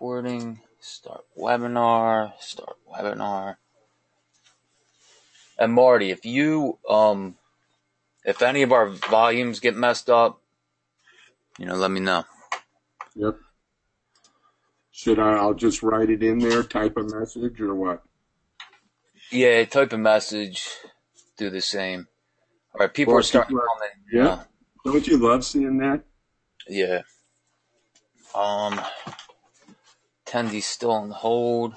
recording. Start webinar. Start webinar. And Marty, if you if any of our volumes get messed up, let me know. Yep. I'll just write it in there, type a message, or what? Yeah, type a message. Do the same. All right, people are starting to comment. Yeah. Don't you love seeing that? Yeah. Attendees still on hold.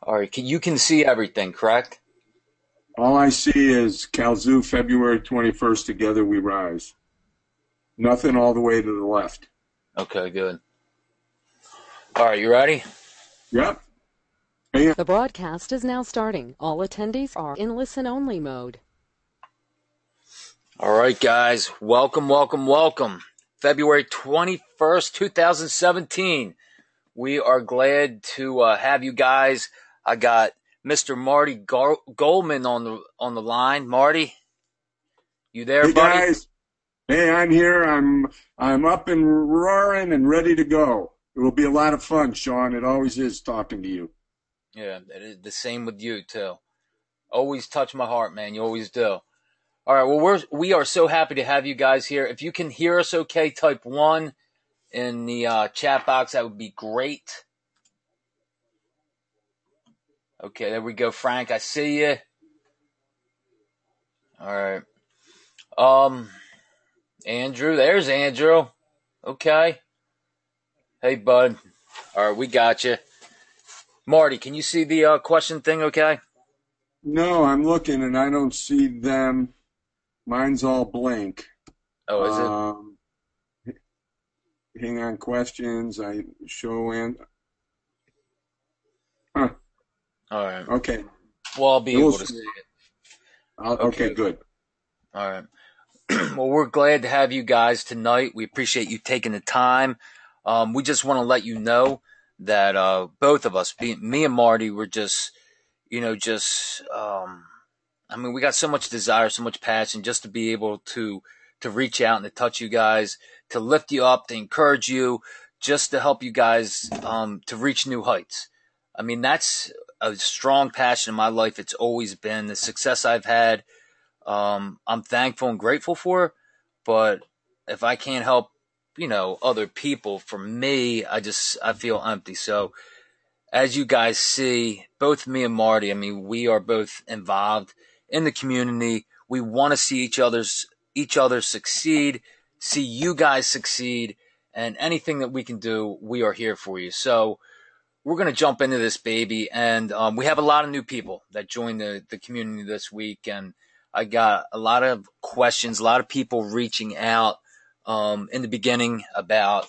All right, you can see everything, correct? All I see is Qzx900 February 21st, Together We Rise. Nothing all the way to the left. Okay, good. All right, you ready? Yep. The broadcast is now starting. All attendees are in listen-only mode. All right, guys. Welcome, welcome, welcome. February 21st, 2017. We are glad to have you guys. I got Mr. Marty Goldman on the line. Marty, you there, hey, buddy? Guys. Hey, I'm here. I'm up and roaring and ready to go. It will be a lot of fun, Sean. It always is talking to you. Yeah, it is the same with you, too. Always touch my heart, man. You always do. All right, well, we are so happy to have you guys here. If you can hear us okay, type 1 in the chat box. That would be great. Okay, there we go, Frank. I see you. All right. Andrew, there's Andrew. Okay. Hey, bud. All right, we got you. Marty, can you see the question thing okay? No, I'm looking and I don't see them. Mine's all blank. Oh, is it? Hang on, questions. I show in. Huh. All right. Okay. Well, I'll be able to see it. Okay, good. All right. Well, we're glad to have you guys tonight. We appreciate you taking the time. We just want to let you know that both of us, me and Marty, we're just, we got so much desire, so much passion just to be able to reach out and to touch you guys, to lift you up, to encourage you, just to help you guys to reach new heights. I mean, that's a strong passion in my life. It's always been the success I've had. I'm thankful and grateful for, but if I can't help, other people, for me, I feel empty. So as you guys see, both me and Marty, we are both involved in the community. We want to see each other succeed, see you guys succeed, and anything that we can do, we are here for you. So we're going to jump into this baby, and we have a lot of new people that joined the community this week, and I got a lot of questions, a lot of people reaching out in the beginning about,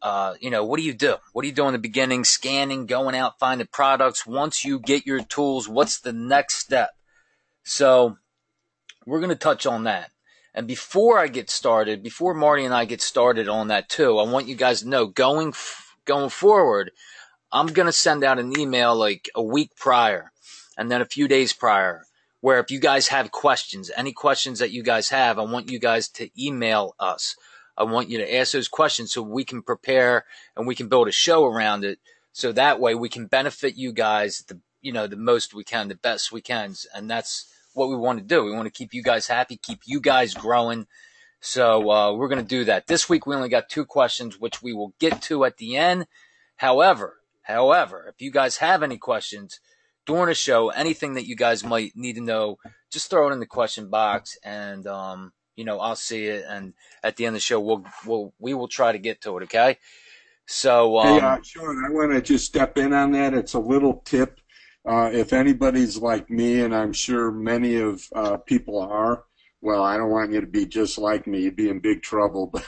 what do you do? What do you do in the beginning? Scanning, going out, finding products. Once you get your tools, what's the next step? So we're going to touch on that. And before Marty and I get started on that too, I want you guys to know, going forward, I'm going to send out an email like a week prior and then a few days prior, where if you guys have questions, any questions that you guys have, I want you guys to email us. I want you to ask those questions so we can prepare and we can build a show around it. So that way we can benefit you guys the most we can, the best we can. And that's what we want to do. We want to keep you guys happy, keep you guys growing. So we're going to do that. This week we only got 2 questions, which we will get to at the end. However, if you guys have any questions during the show, anything that you guys might need to know, just throw it in the question box, and I'll see it. And at the end of the show, we will try to get to it. Okay. So hey, Sean, I want to just step in on that. It's a little tip. If anybody's like me, and I'm sure many of people are, well, I don't want you to be just like me. You'd be in big trouble. But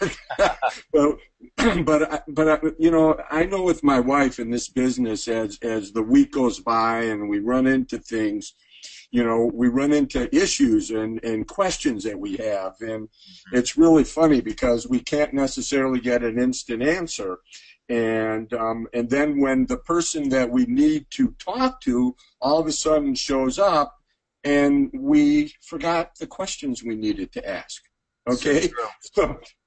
I know with my wife in this business, as the week goes by and we run into things, we run into issues and questions that we have. And it's really funny because we can't necessarily get an instant answer. And then when the person that we need to talk to all of a sudden shows up, and we forgot the questions we needed to ask. Okay?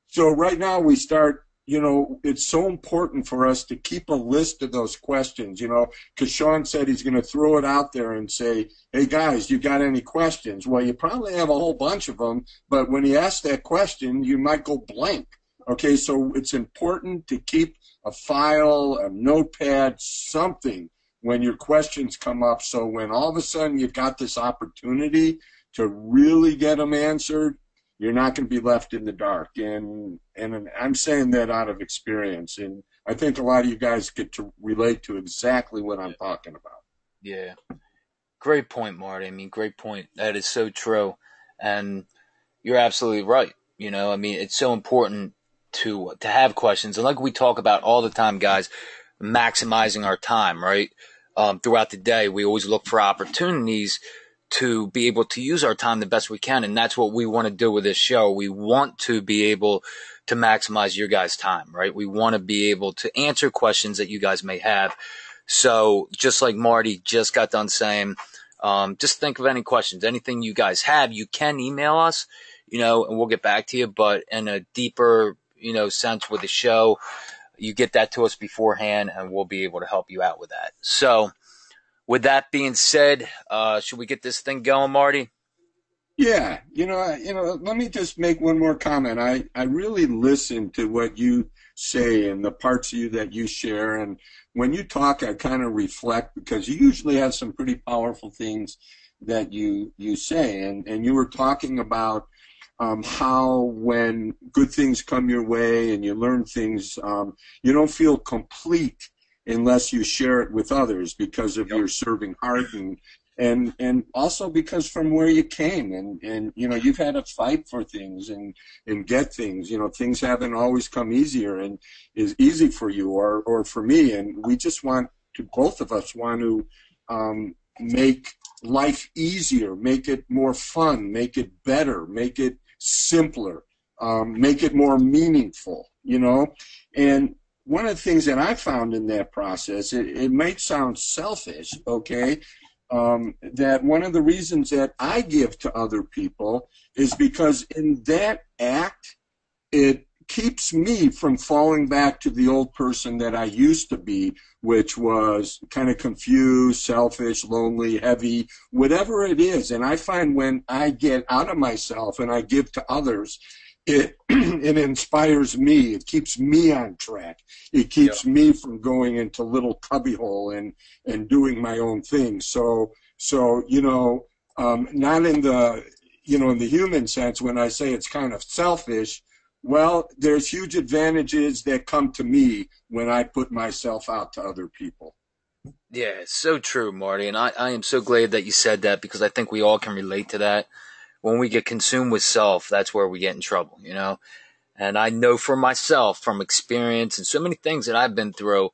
So right now we start it's so important for us to keep a list of those questions, because Sean said he's going to throw it out there and say, hey, guys, you got any questions? Well, you probably have a whole bunch of them, but when he asks that question, you might go blank. Okay, so it's important to keep a file, a notepad, something when your questions come up, so when all of a sudden you've got this opportunity to really get them answered, you're not going to be left in the dark. And I'm saying that out of experience. And I think a lot of you guys get to relate to exactly what I'm talking about. Yeah. Great point, Marty. I mean, great point. That is so true. And you're absolutely right. I mean, it's so important to have questions. And like we talk about all the time, guys, maximizing our time, right? Throughout the day, we always look for opportunities to be able to use our time the best we can. And that's what we want to do with this show. We want to be able to maximize your guys' time, right? We want to be able to answer questions that you guys may have. So just like Marty just got done saying, just think of any questions, anything you guys have, you can email us, and we'll get back to you. But in a deeper, sense with the show, you get that to us beforehand and we'll be able to help you out with that. So, with that being said, should we get this thing going, Marty? Yeah, let me just make one more comment. I really listen to what you say and the parts of you that you share. And when you talk, I kind of reflect, because you usually have some pretty powerful things that you say. And you were talking about how when good things come your way and you learn things, you don't feel complete unless you share it with others, because of your serving heart, and also because from where you came, and you've had to fight for things and get things. Things haven't always come easier and is easy for you or for me, and we just both of us want to make life easier, make it more fun, make it better, make it simpler, make it more meaningful, and one of the things that I found in that process, it might sound selfish, okay, that one of the reasons that I give to other people is because in that act, it keeps me from falling back to the old person that I used to be, which was kind of confused, selfish, lonely, heavy, whatever it is. And I find when I get out of myself and I give to others, it inspires me. It keeps me on track. It keeps me from going into little cubbyhole and doing my own thing. So not in the in the human sense when I say it's kind of selfish. Well, there's huge advantages that come to me when I put myself out to other people. Yeah, it's so true, Marty. And I am so glad that you said that, because I think we all can relate to that. When we get consumed with self, that's where we get in trouble, And I know for myself, from experience and so many things that I've been through,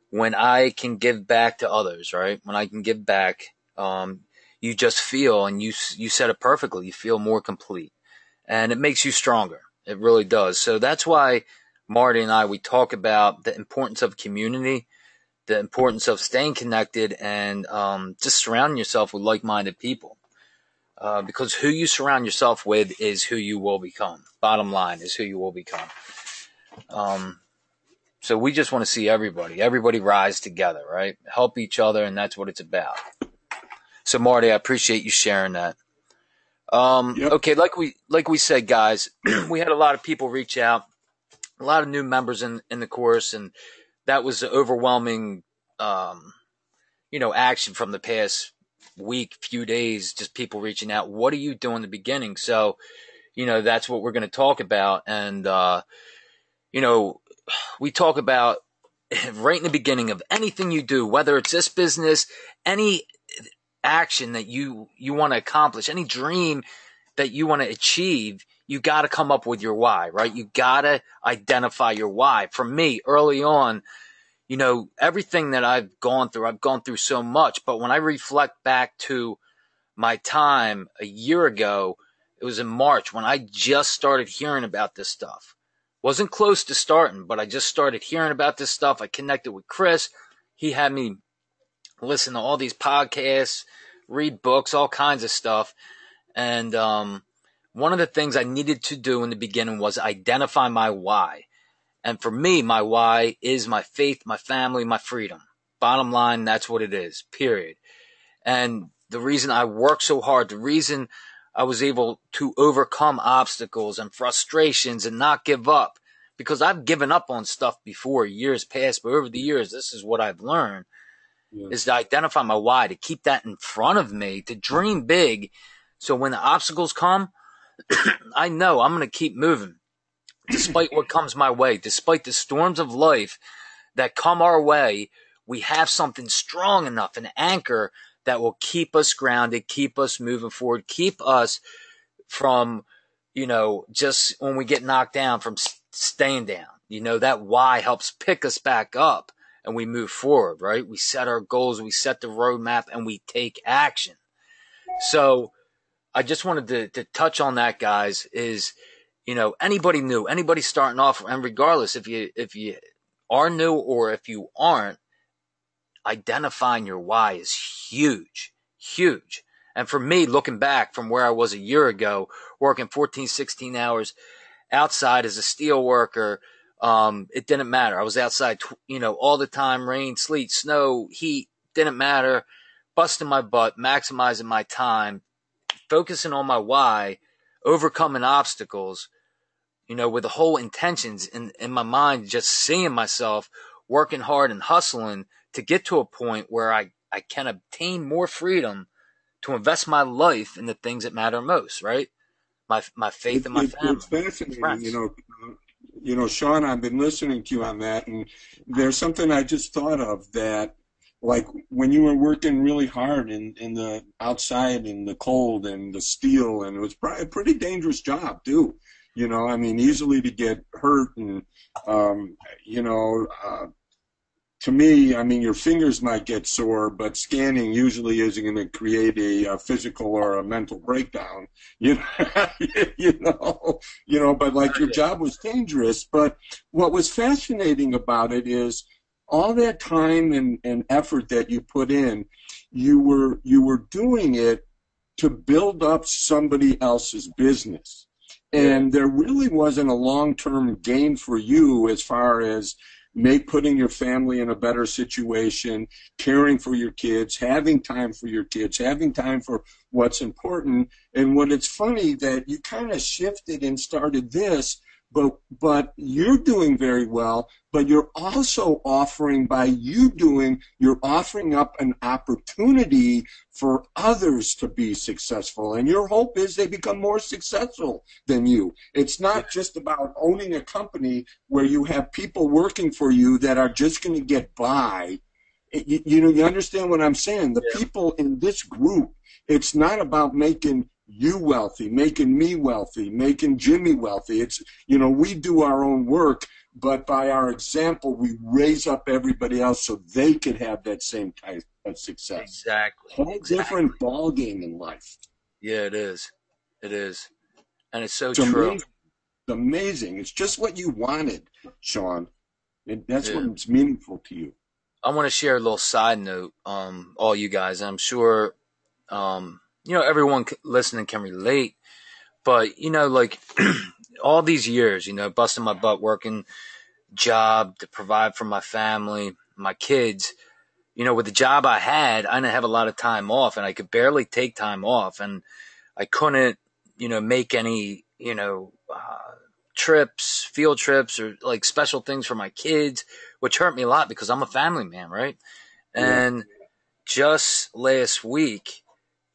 when I can give back to others, right? When I can give back, you just feel, and you said it perfectly, you feel more complete. And it makes you stronger. It really does. So that's why Marty and I, we talk about the importance of community, the importance of staying connected, and just surrounding yourself with like-minded people. Because who you surround yourself with is who you will become. Bottom line is who you will become. So we just want to see everybody rise together, right? Help each other, and that's what it's about. So Marty, I appreciate you sharing that. Okay, like we said, guys, we had a lot of people reach out, a lot of new members in the course, and that was overwhelming, action from the past week, few days, just people reaching out. What do you do in the beginning? So, that's what we're going to talk about. And, we talk about right in the beginning of anything you do, whether it's this business, any action that you want to accomplish, any dream that you want to achieve, you got to come up with your why, right? You got to identify your why. For me, early on, everything that I've gone through so much, but when I reflect back to my time a year ago, it was in March when I just started hearing about this stuff. Wasn't close to starting, but I just started hearing about this stuff. I connected with Chris. He had me listen to all these podcasts, read books, all kinds of stuff. And one of the things I needed to do in the beginning was identify my why. And for me, my why is my faith, my family, my freedom. Bottom line, that's what it is, period. And the reason I work so hard, the reason I was able to overcome obstacles and frustrations and not give up, because I've given up on stuff before, years past, but over the years, this is what I've learned, is to identify my why, to keep that in front of me, to dream big. So when the obstacles come, I know I'm going to keep moving despite what comes my way, despite the storms of life that come our way. We have something strong enough, an anchor that will keep us grounded, keep us moving forward, keep us from, just when we get knocked down, from staying down. That why helps pick us back up and we move forward, right? We set our goals, we set the roadmap, and we take action. So I just wanted to touch on that, guys, is, anybody new, anybody starting off, and regardless if you are new or if you aren't, identifying your why is huge, huge. And for me, looking back from where I was a year ago, working 14, 16 hours outside as a steel worker, it didn't matter. I was outside, all the time, rain, sleet, snow, heat, didn't matter, busting my butt, maximizing my time, focusing on my why, overcoming obstacles, with the whole intentions in my mind, just seeing myself working hard and hustling to get to a point where I can obtain more freedom to invest my life in the things that matter most, right? My faith and my family. It's fascinating, Sean, I've been listening to you on that, and there's something I just thought of that, like when you were working really hard in the outside in the cold and the steel, and it was probably a pretty dangerous job too. Easily to get hurt, and to me, your fingers might get sore, but scanning usually isn't going to create a physical or a mental breakdown. But like your job was dangerous. But what was fascinating about it is all that time and effort that you put in, you were doing it to build up somebody else's business. And there really wasn't a long-term gain for you as far as putting your family in a better situation, caring for your kids, having time for your kids, having time for what's important. And what it's funny that you kind of shifted and started this, but you're doing very well, but you're also offering, you're offering up an opportunity for others to be successful. And your hope is they become more successful than you. It's not just about owning a company where you have people working for you that are just going to get by. You understand what I'm saying? The people in this group, it's not about making you wealthy, making me wealthy, making Jimmy wealthy. It's, we do our own work, but by our example, we raise up everybody else so they could have that same type of success. Exactly. Whole different ball game in life. Yeah, it is. It is. And it's so true. Amazing. It's amazing. It's just what you wanted, Sean. And that's what's meaningful to you. I want to share a little side note, all you guys. I'm sure, everyone listening can relate, but, like all these years, busting my butt, working job to provide for my family, my kids, with the job I had, I didn't have a lot of time off, and I could barely take time off, and I couldn't, make any, trips, field trips, or like special things for my kids, which hurt me a lot because I'm a family man, right? And just last week,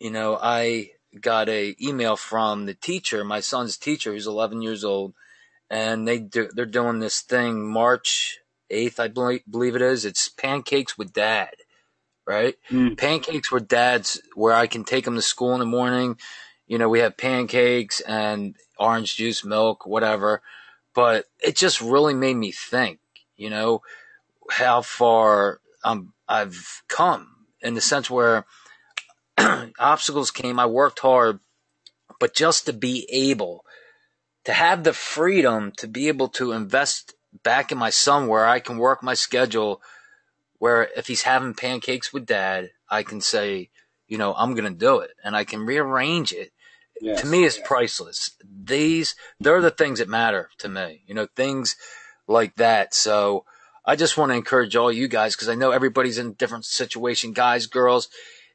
I got a email from the teacher, my son's teacher, who's 11 years old, and they're doing this thing March 8th, I believe it is. It's Pancakes with Dad, right? Pancakes with Dad's where I can take them to school in the morning. We have pancakes and orange juice, milk, whatever. But it just really made me think, how far I've come, in the sense where obstacles came, I worked hard, but just to be able to have the freedom to be able to invest back in my son, where I can work my schedule, where if he's having pancakes with Dad, I can say, I'm going to do it, and I can rearrange it. To me, it's priceless. They're the things that matter to me. Things like that. So I just want to encourage all you guys, because I know everybody's in a different situation, guys, girls.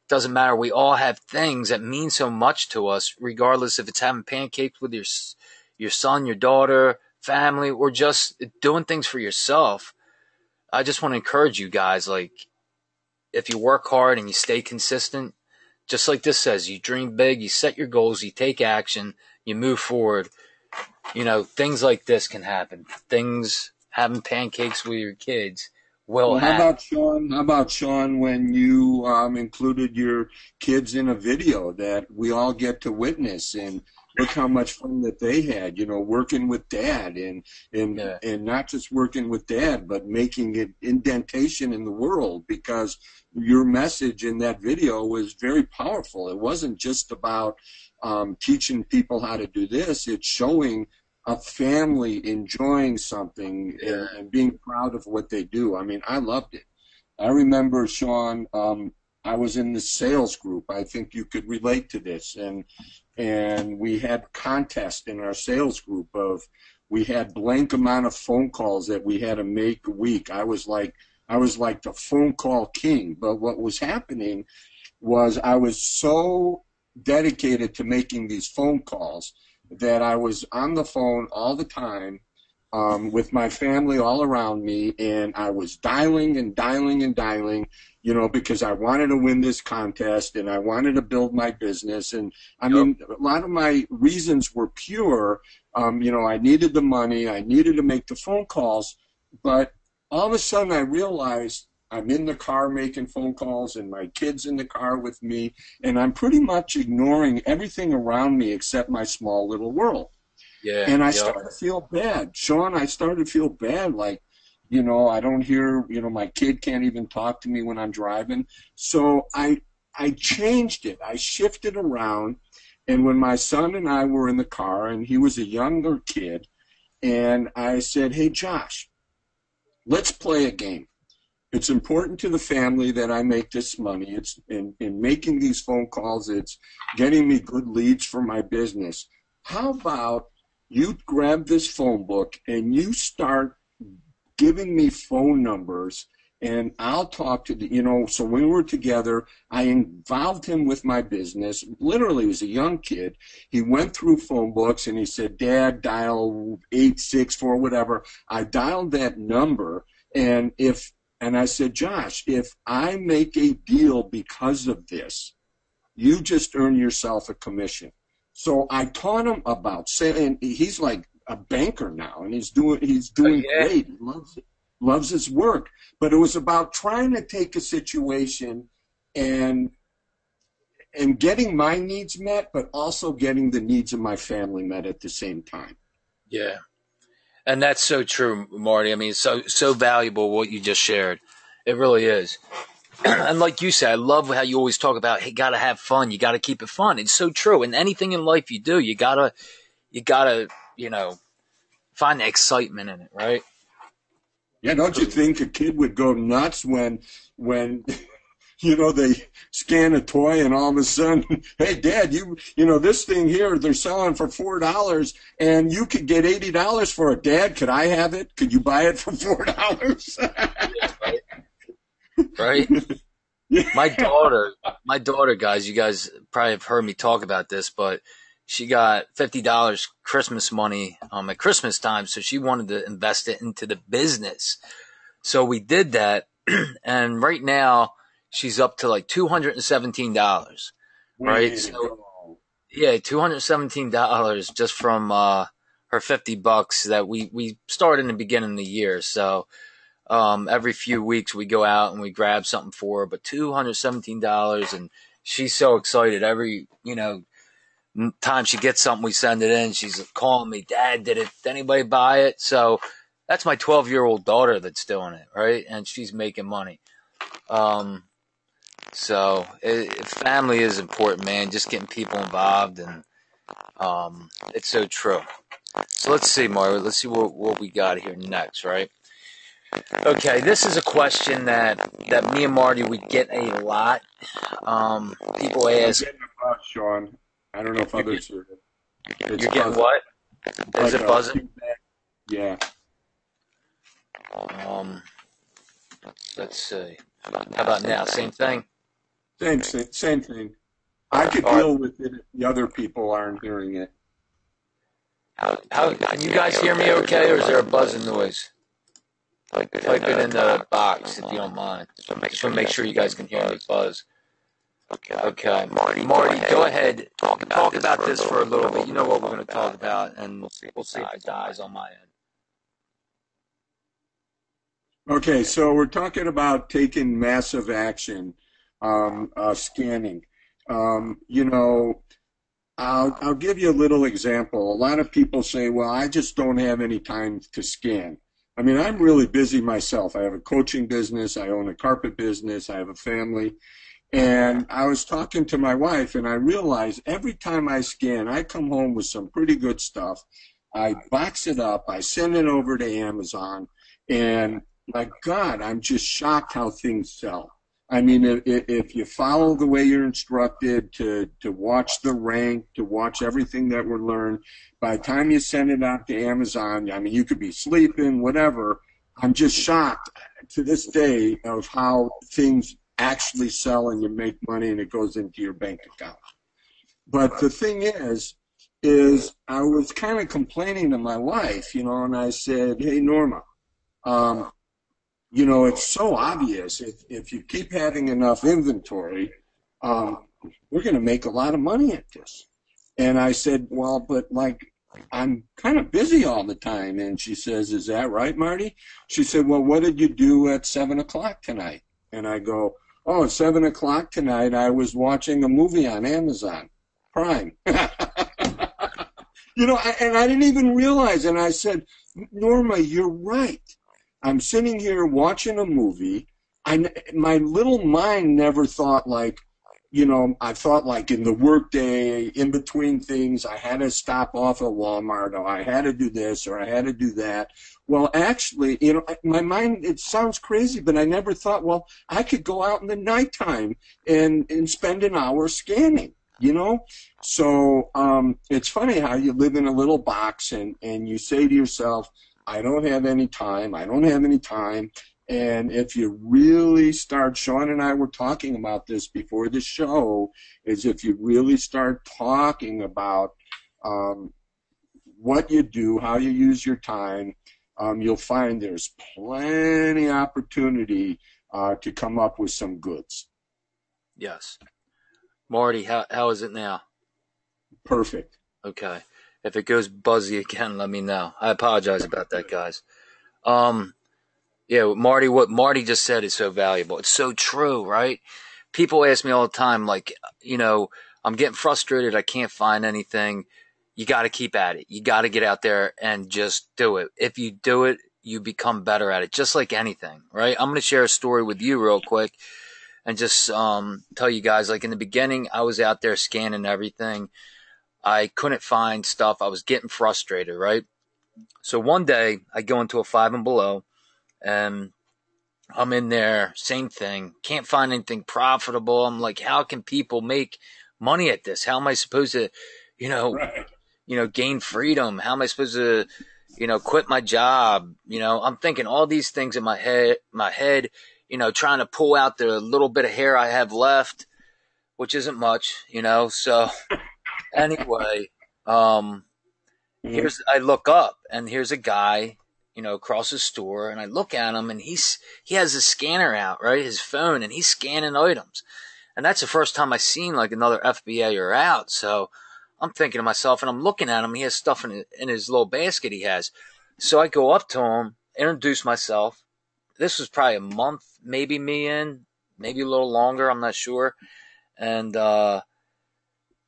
Doesn't matter. We all have things that mean so much to us, regardless if it's having pancakes with your son, your daughter, family, or just doing things for yourself. I just want to encourage you guys, like, if you work hard and you stay consistent, just like this says, you dream big, you set your goals, you take action, you move forward. You know, things like this can happen. Things, having pancakes with your kids, will Well, how happen. about Sean? How about Sean when you included your kids in a video that we all get to witness, and look how much fun that they had, you know, working with Dad, and not just working with Dad, but making an indentation in the world, because your message in that video was very powerful. It wasn't just about teaching people how to do this. It's showing a family enjoying something, and being proud of what they do. I mean, I loved it. I remember, Sean, I was in the sales group. I think you could relate to this. And we had a contest in our sales group of, we had blank amount of phone calls that we had to make a week. I was like the phone call king. But what was happening was I was so dedicated to making these phone calls that I was on the phone all the time with my family all around me, and I was dialing and dialing and dialing, you know, because I wanted to win this contest and I wanted to build my business. And I mean, a lot of my reasons were pure. You know, I needed the money, I needed to make the phone calls, but all of a sudden I realized I'm in the car making phone calls, and my kid's in the car with me, and I'm pretty much ignoring everything around me except my small little world. Yeah. And I started to feel bad. Sean, I started to feel bad, like, you know, I don't hear, you know, my kid can't even talk to me when I'm driving. So I changed it. I shifted around, and when my son and I were in the car, and he was a younger kid, and I said, hey, Josh, let's play a game. It's important to the family that I make this money. It's in making these phone calls, it's getting me good leads for my business. How about you grab this phone book and you start giving me phone numbers, and I'll talk to the, you know, so when we were together, I involved him with my business. Literally, he was a young kid. He went through phone books and he said, Dad, dial 864, whatever. I dialed that number, and I said, Josh, if I make a deal because of this, you just earn yourself a commission. So I taught him about sales, and he's like a banker now, and he's doing great. He loves his work. But it was about trying to take a situation and getting my needs met, but also getting the needs of my family met at the same time. Yeah. And that's so true, Marty. I mean, it's so valuable what you just shared. It really is. And like you said, I love how you always talk about, hey, gotta have fun. You gotta keep it fun. It's so true. And anything in life you do, you gotta, you know, find the excitement in it, right? Yeah, don't you think a kid would go nuts when you know, they scan a toy and all of a sudden, hey, Dad, you know, this thing here, they're selling for $4 and you could get $80 for it. Dad, could I have it? Could you buy it for $4? Right. Right? Yeah. My daughter, guys, you guys probably have heard me talk about this, but she got $50 Christmas money at Christmas time, so she wanted to invest it into the business. So we did that, and right now she's up to like $217, right? So yeah, $217 just from her $50 that we started in the beginning of the year. So every few weeks we go out and we grab something for her, but $217, and she's so excited. Every, you know, time she gets something, we send it in. She's calling me, Dad, did anybody buy it? So that's my 12-year-old daughter that's doing it, right? And she's making money. So family is important, man. Just getting people involved, and it's so true. So let's see, Mario. Let's see what we got here next, right? Okay, this is a question that me and Marty would get a lot. People ask. I'm getting a buzz, Sean. I don't know if others are. You're getting what? Is it buzzing? Yeah. Let's see. How about now? Same thing? Same thing. I could All right. deal with it if the other people aren't hearing it. How can you guys hear me okay, or is there a buzzing noise? Type it in the box if you don't mind. Just want to make sure you guys can hear me buzz. Okay. Marty, go ahead. Talk about this for a little bit. You know what we're going to talk about, and we'll see if it dies on my end. Okay, so we're talking about taking massive action, scanning. You know, I'll give you a little example. A lot of people say, well, I just don't have any time to scan. I mean, I'm really busy myself. I have a coaching business. I own a carpet business. I have a family. And I was talking to my wife, and I realized every time I scan, I come home with some pretty good stuff. I box it up. I send it over to Amazon. And my God, I'm just shocked how things sell. I mean, if you follow the way you're instructed to watch the rank, to watch everything that we're learned, by the time you send it out to Amazon, I mean, you could be sleeping, whatever. I'm just shocked to this day of how things actually sell and you make money and it goes into your bank account. But the thing is I was kind of complaining to my wife, you know, and I said, hey, Norma, you know, it's so obvious. If you keep having enough inventory, we're going to make a lot of money at this. And I said, well, but like, I'm kind of busy all the time. And she says, is that right, Marty? She said, well, what did you do at 7 o'clock tonight? And I go, oh, at 7 o'clock tonight, I was watching a movie on Amazon Prime. You know, and I didn't even realize. And I said, Norma, you're right. I'm sitting here watching a movie. My little mind never thought like, you know, I thought like in the workday, in between things, I had to stop off at Walmart, or I had to do this, or I had to do that. Well, actually, you know, my mind, it sounds crazy, but I never thought, well, I could go out in the nighttime and spend an hour scanning, you know? So it's funny how you live in a little box and you say to yourself, I don't have any time. And if you really start, Sean and I were talking about this before the show, is if you really start talking about what you do, how you use your time, you'll find there's plenty opportunity to come up with some goods. Yes. Marty, how is it now? Perfect. Okay. If it goes buzzy again, let me know. I apologize about that, guys. Yeah, Marty, what Marty just said is so valuable. It's so true, right? People ask me all the time, like, you know, I'm getting frustrated. I can't find anything. You got to keep at it. You got to get out there and just do it. If you do it, you become better at it, just like anything, right? I'm going to share a story with you real quick and just tell you guys, like in the beginning, I was out there scanning everything. I couldn't find stuff. I was getting frustrated, right? So one day I go into a Five and Below and I'm in there, same thing. Can't find anything profitable. I'm like, how can people make money at this? How am I supposed to, Right. Gain freedom? How am I supposed to, quit my job? I'm thinking all these things in my head, trying to pull out the little bit of hair I have left, which isn't much, so anyway, I look up and here's a guy, across the store, and I look at him and he has a scanner out, right? His phone, and he's scanning items. And that's the first time I seen like another FBA'er out. So I'm thinking to myself, and I'm looking at him, he has stuff in his little basket he has. So I go up to him, introduce myself. This was probably a month, maybe maybe a little longer, I'm not sure. And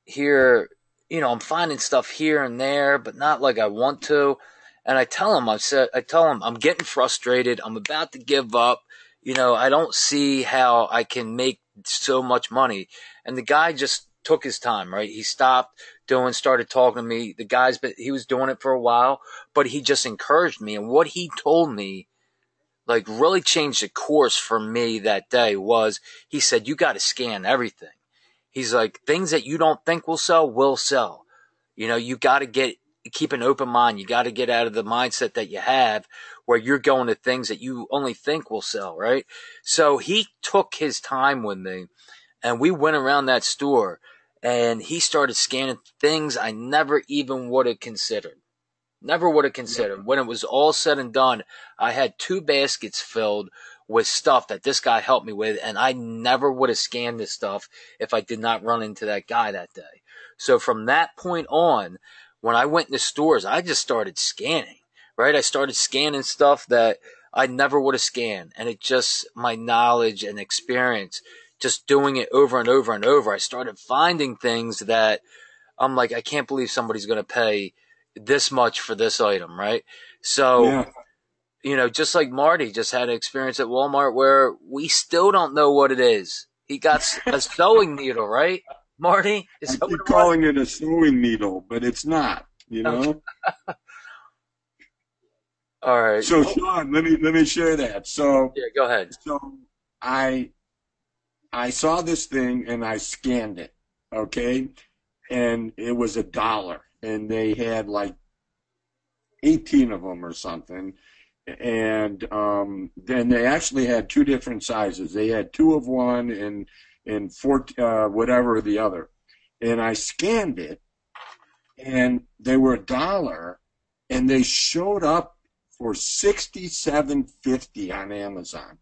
here, I'm finding stuff here and there, but not like I want to. And I tell him, I'm getting frustrated. I'm about to give up. I don't see how I can make so much money. And the guy just took his time, right? He stopped started talking to me. But he was doing it for a while, but he just encouraged me. And what he told me, like, really changed the course for me that day was, he said, you got to scan everything. He's like, things that you don't think will sell. You got to keep an open mind. You got to get out of the mindset that you have where you're going to things that you only think will sell, right? So he took his time with me, and we went around that store, and he started scanning things I never even would have considered. Never would have considered. When it was all said and done, I had 2 baskets filled with stuff that this guy helped me with, and I never would have scanned this stuff if I did not run into that guy that day. So from that point on, when I went into stores, I just started scanning, right? I started scanning stuff that I never would have scanned, and it just, my knowledge and experience, just doing it over and over and over, I started finding things that I'm like, I can't believe somebody's going to pay this much for this item, right? So, just like Marty just had an experience at Walmart where we still don't know what it is. He got a sewing needle, right, Marty? I keep calling it a sewing needle, but it's not, All right. So, Sean, let me share that. So, yeah, go ahead. So, I saw this thing and I scanned it, okay? And it was $1. And they had like 18 of them or something. And then they actually had 2 different sizes. They had 2 of one and 4, whatever the other. And I scanned it, and they were $1, and they showed up for $67.50 on Amazon.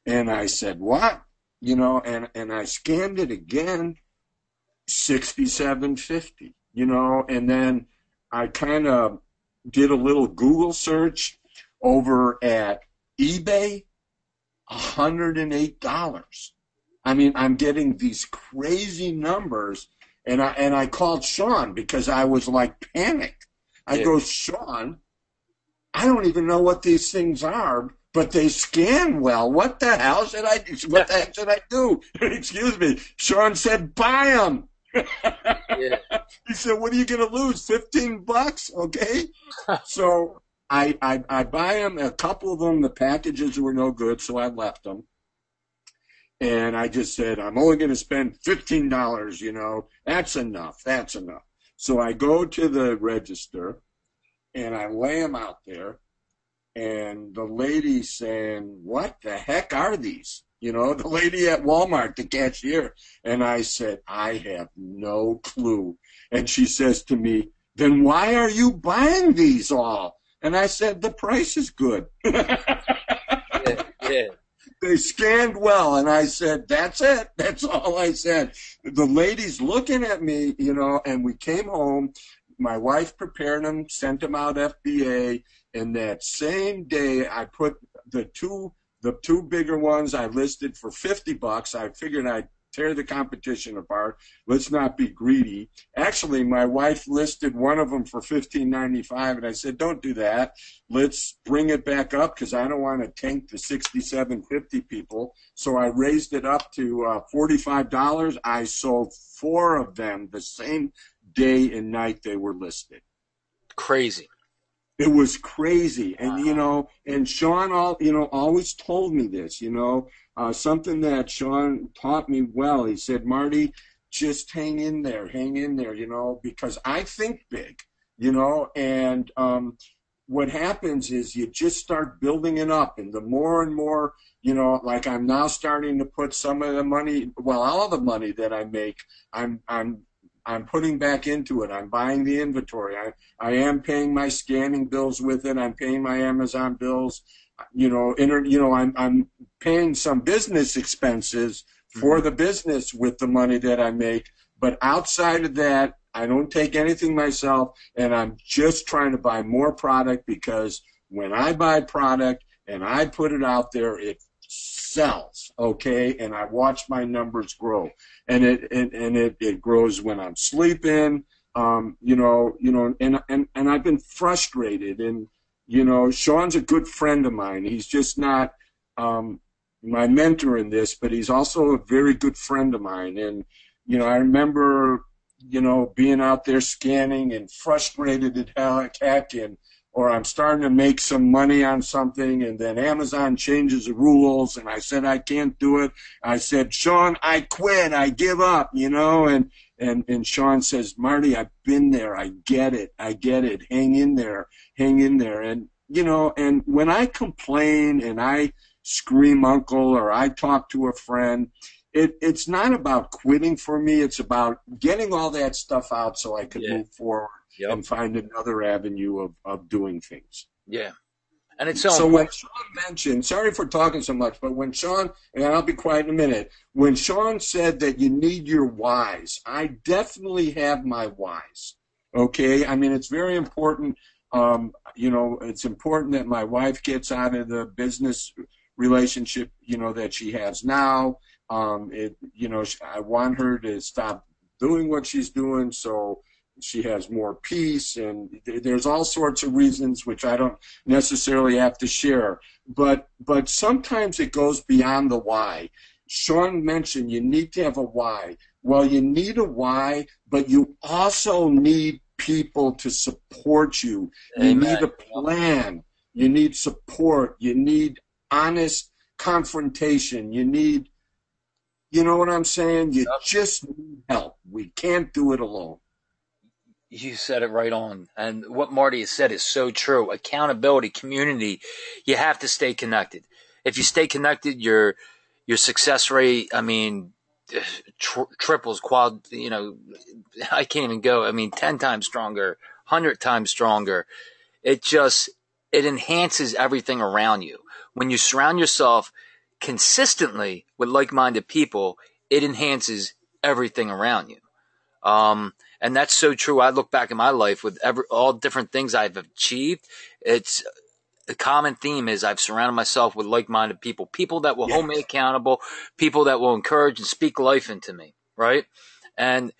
And I said, what? And I scanned it again, $67.50. And then I kind of did a little Google search over at eBay, $108. I mean, I'm getting these crazy numbers, and I called Sean because I was like panicked. I go, Sean, I don't even know what these things are, but they scan well. What the hell should I do? What the heck should I do? Excuse me. Sean said, buy them. Yeah. He said, what are you going to lose? $15? Okay. So I buy them, a couple of them, the packages were no good, so I left them. And I just said, I'm only going to spend $15, that's enough. That's enough. So I go to the register and I lay them out there, and the lady saying, what the heck are these? The lady at Walmart, the cashier. And I said, I have no clue. And she says to me, then why are you buying these all? And I said, the price is good. Yeah. They scanned well. And I said, that's it. That's all I said. The lady's looking at me, and we came home. My wife prepared them, sent them out FBA. And that same day, I put the two bigger ones I listed for $50. I figured I'd tear the competition apart. Let's not be greedy. Actually, my wife listed one of them for $15.95, and I said, don't do that. Let's bring it back up because I don't want to tank the $67.50 people. So I raised it up to $45. I sold 4 of them the same day and night they were listed. Crazy. It was crazy. And, and Sean, always told me this, something that Sean taught me well. He said, Marty, just hang in there, because I think big, and what happens is you just start building it up. And the more and more, like I'm now starting to put some of the money, all the money that I make, I'm putting back into it. I'm buying the inventory. I am paying my scanning bills with it. I'm paying my Amazon bills. I'm paying some business expenses for the business with the money that I make. But outside of that, I don't take anything myself, and I'm just trying to buy more product because when I buy product and I put it out there, it sells, okay, and I watch my numbers grow, and it grows when I'm sleeping, and I've been frustrated, and Sean's a good friend of mine. He's just not my mentor in this, but he's also a very good friend of mine, and I remember being out there scanning and frustrated at heck, or I'm starting to make some money on something, and then Amazon changes the rules, and I said, I can't do it. I said, Sean, I quit. I give up, and Sean says, Marty, I've been there. I get it. Hang in there. And and when I complain and I scream uncle or I talk to a friend, it's not about quitting for me. It's about getting all that stuff out so I can move forward and find another avenue of doing things. Yeah. And it's so So important. when Sean mentioned, sorry for talking so much, but when Sean, and I'll be quiet in a minute, when Sean said that you need your whys, I definitely have my whys. Okay? I mean, it's very important. It's important that my wife gets out of the business relationship, that she has now. I want her to stop doing what she's doing so she has more peace, and there's all sorts of reasons which I don't necessarily have to share. But sometimes it goes beyond the why. Sean mentioned you need to have a why. Well, you need a why, but you also need people to support you. You need a plan. You need support. You need honest confrontation. You need, you know what I'm saying? You just need help. We can't do it alone. You said it right on. And what Marty has said is so true. Accountability, community, you have to stay connected. If you stay connected, your success rate, I mean, triples, I can't even go. I mean, 10 times stronger, 100 times stronger. It enhances everything around you. When you surround yourself consistently with like-minded people, it enhances everything around you. And that's so true. I look back in my life with all different things I've achieved. It's the common theme is I've surrounded myself with like-minded people, people that will hold me accountable, people that will encourage and speak life into me. Right. And,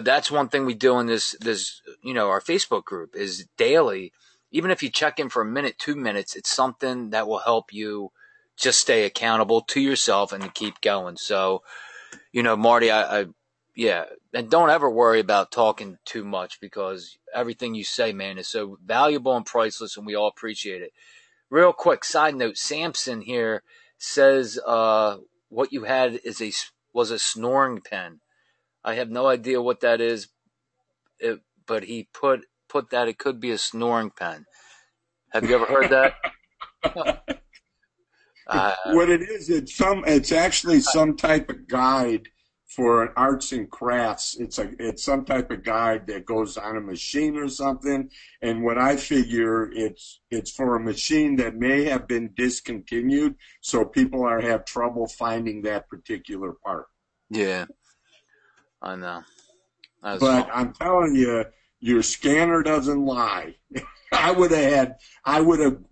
that's one thing we do in this, our Facebook group is daily. Even if you check in for a minute, 2 minutes, it's something that will help you just stay accountable to yourself and to keep going. So, Marty, and don't ever worry about talking too much because everything you say, man, is so valuable and priceless, and we all appreciate it. Real quick side note, Samson here says what you had was a snoring pen. I have no idea what that is, but he put that it could be a snoring pen. Have you ever heard that? What it is, it's actually some type of guide for arts and crafts. It's some type of guide that goes on a machine or something. And what I figure, it's for a machine that may have been discontinued, so people have trouble finding that particular part. Yeah, I know. But fun. I'm telling you, your scanner doesn't lie. I would have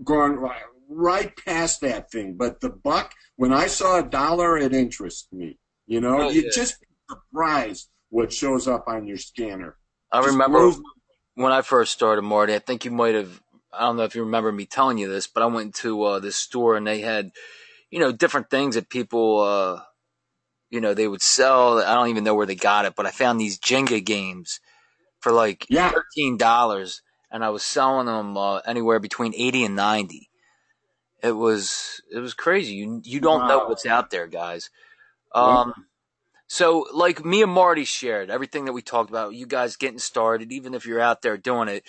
gone right past that thing. But the buck, when I saw $1, it interested me. Just be surprised what shows up on your scanner. I remember when I first started, Marty, I think you might have, I don't know if you remember me telling you this, but I went to this store and they had, different things that people, they would sell. I don't even know where they got it, but I found these Jenga games for like $13, and I was selling them anywhere between 80 and 90. It was crazy. You don't know what's out there, guys. So like me and Marty shared everything that we talked about, you guys getting started, even if you're out there doing it,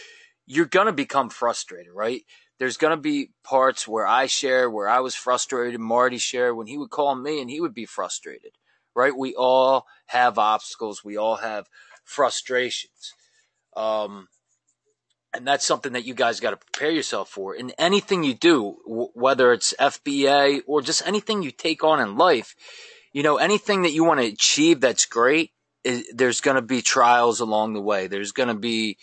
you're going to become frustrated, right? There's going to be parts where I was frustrated, Marty shared when he would call me and he would be frustrated, right? We all have obstacles. We all have frustrations. And that's something that you guys got to prepare yourself for. In anything you do, whether it's FBA or just anything you take on in life, anything that you want to achieve that's great, there's going to be trials along the way. There's going to be,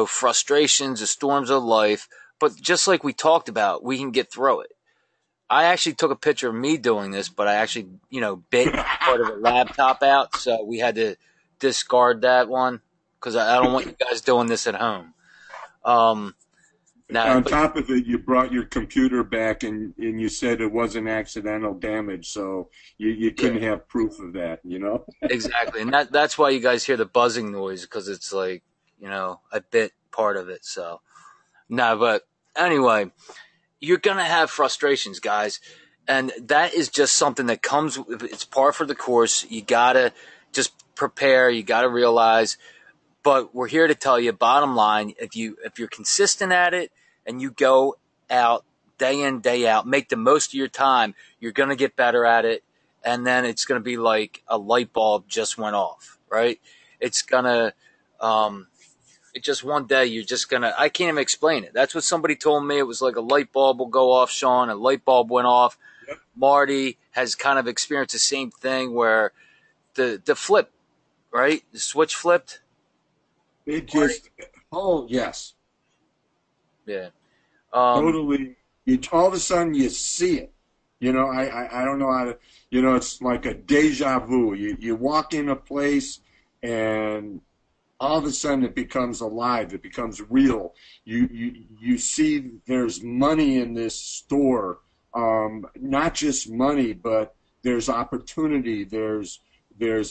frustrations, the storms of life. But just like we talked about, we can get through it. I actually took a picture of me doing this, but I actually, bit part of the laptop out. So we had to discard that one because I don't want you guys doing this at home. Top of it, you brought your computer back and you said it wasn't accidental damage, so you couldn't have proof of that, Exactly, and that's why you guys hear the buzzing noise because it's like, a bit part of it. So, but anyway, you're gonna have frustrations, guys, and that is just something that comes. It's par for the course. You gotta just prepare. You gotta realize. But we're here to tell you, bottom line, if you're consistent at it, and you go out day in, day out, make the most of your time, you're going to get better at it. And then it's going to be like a light bulb just went off, right? It's going to, it just one day you're just going to, I can't even explain it. That's what somebody told me. It was like a light bulb will go off, Sean. A light bulb went off. Yep. Marty has kind of experienced the same thing where the flip, right? The switch flipped. It just, oh, yes. Yeah. Totally. All of a sudden you see it. You know, I don't know how to, you know, it's like a deja vu. You walk in a place and all of a sudden it becomes alive. It becomes real. You see there's money in this store. Not just money, but there's opportunity. There's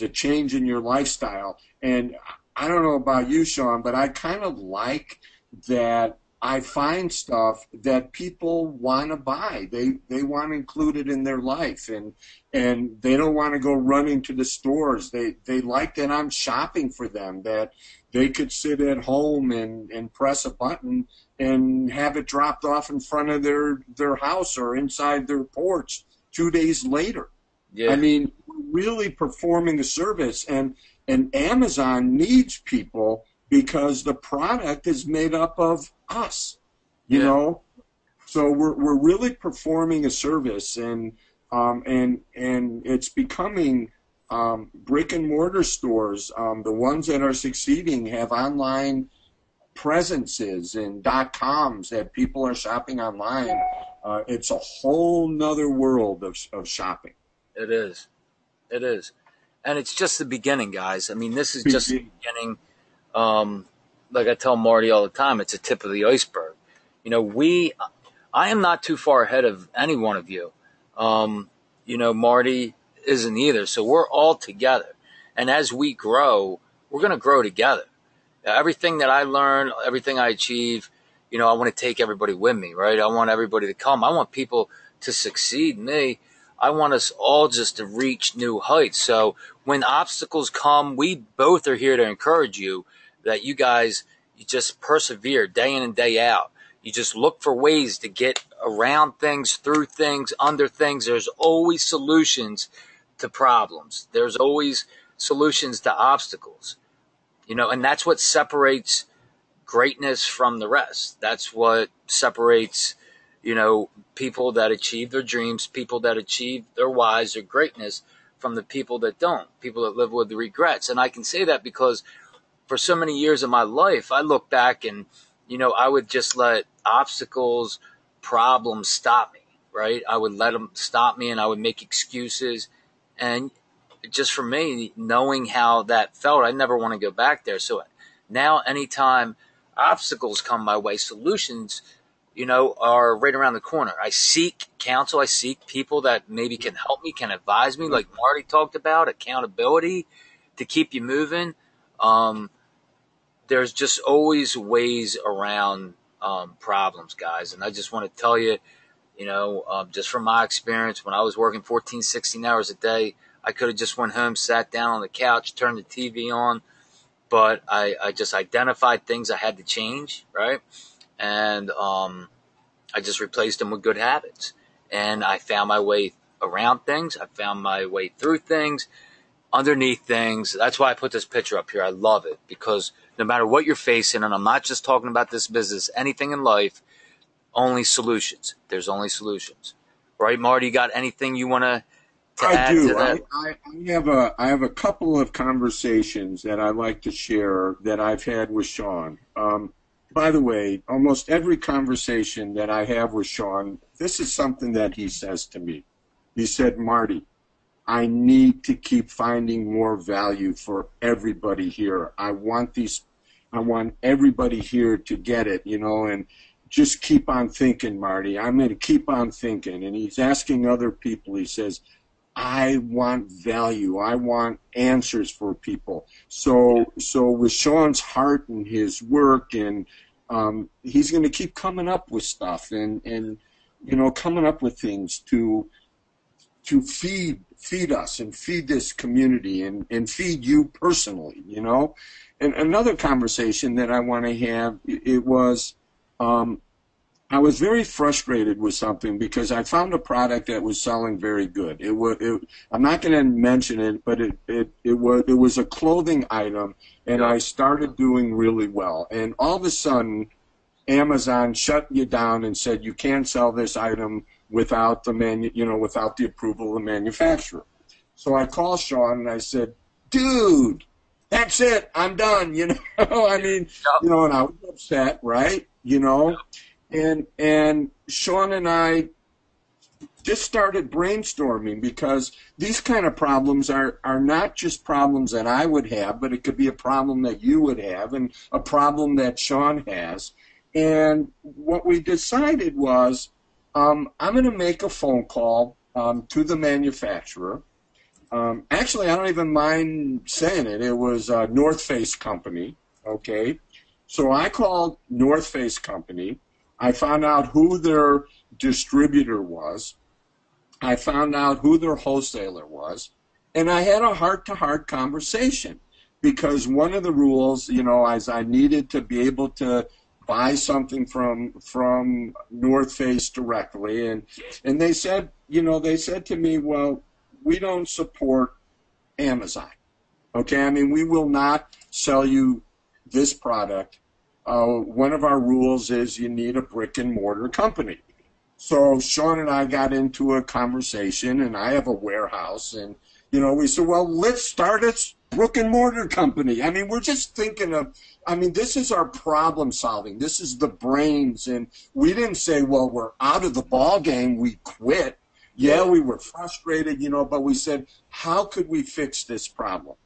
a change in your lifestyle. And I don't know about you, Sean, but I kind of like that I find stuff that people want to buy. They want to include it in their life, and they don't want to go running to the stores. They like that I'm shopping for them, that they could sit at home and press a button and have it dropped off in front of their house or inside their porch 2 days later. Yeah. I mean, we're really performing a service, and Amazon needs people because the product is made up of us, you know. So we're really performing a service, and it's becoming brick and mortar stores. The ones that are succeeding have online presences and .coms that people are shopping online. It's a whole nother world of shopping. It is. It is. And it's just the beginning, guys. I mean, this is just the beginning. Like I tell Marty all the time, it's a tip of the iceberg. You know, I am not too far ahead of any one of you. You know, Marty isn't either. So we're all together. And as we grow, we're going to grow together. Everything that I learn, everything I achieve, you know, I want to take everybody with me, right? I want everybody to come. I want people to succeed. I want us all just to reach new heights. So when obstacles come, we both are here to encourage you that you guys, you just persevere day in and day out. You just look for ways to get around things, through things, under things. There's always solutions to problems. There's always solutions to obstacles. You know, and that's what separates greatness from the rest. That's what separates, you know, people that achieve their dreams, people that achieve their whys, their greatness, from the people that don't, people that live with the regrets. And I can say that because for so many years of my life, I look back and, you know, I would just let obstacles, problems stop me, right? I would let them stop me and I would make excuses. And just for me, knowing how that felt, I never want to go back there. So now anytime obstacles come my way, solutions, you know, are right around the corner. I seek counsel. I seek people that maybe can help me, can advise me, like Marty talked about, accountability to keep you moving. There's just always ways around problems, guys. And I just want to tell you, you know, just from my experience, when I was working 14, 16 hours a day, I could have just went home, sat down on the couch, turned the TV on, but I just identified things I had to change, right? And I just replaced them with good habits. And I found my way around things. I found my way through things, underneath things. That's why I put this picture up here. I love it because no matter what you're facing, and I'm not just talking about this business, anything in life, only solutions. There's only solutions. Right, Marty, you got anything you want to add to that? I have a couple of conversations that I like to share that I've had with Sean. By the way, almost every conversation that I have with Sean, this is something that he says to me. He said, Marty, I need to keep finding more value for everybody here. I want everybody here to get it, you know, and just keep on thinking, Marty. I'm going to keep on thinking. And he's asking other people, he says, I want value. I want answers for people. So with Sean's heart and his work, and he's going to keep coming up with stuff and you know, coming up with things to feed us and feed this community and feed you personally, you know. And another conversation that I want to have, it was I was very frustrated with something because I found a product that was selling very good. I'm not going to mention it, but it was a clothing item, and I started doing really well. And all of a sudden, Amazon shut you down and said you can't sell this item without without the approval of the manufacturer. So I called Sean and I said, "Dude, that's it. I'm done." I mean, and I was upset, right? And Sean and I just started brainstorming because these kind of problems are not just problems that I would have, but it could be a problem that you would have and a problem that Sean has. And what we decided was I'm going to make a phone call to the manufacturer. Actually, I don't even mind saying it. It was North Face Company, okay? So I called North Face Company. I found out who their distributor was. I found out who their wholesaler was. And I had a heart-to-heart conversation because one of the rules, is I needed to be able to buy something from North Face directly. And they said, to me, well, we don't support Amazon. Okay, I mean, we will not sell you this product. One of our rules is you need a brick and mortar company. So Sean and I got into a conversation, and I have a warehouse, and we said, well, let's start a brick and mortar company. I mean, we're just thinking of, this is our problem solving. This is the brains, and we didn't say, well, we're out of the ball game. We quit. Yeah, we were frustrated, but we said, how could we fix this problem?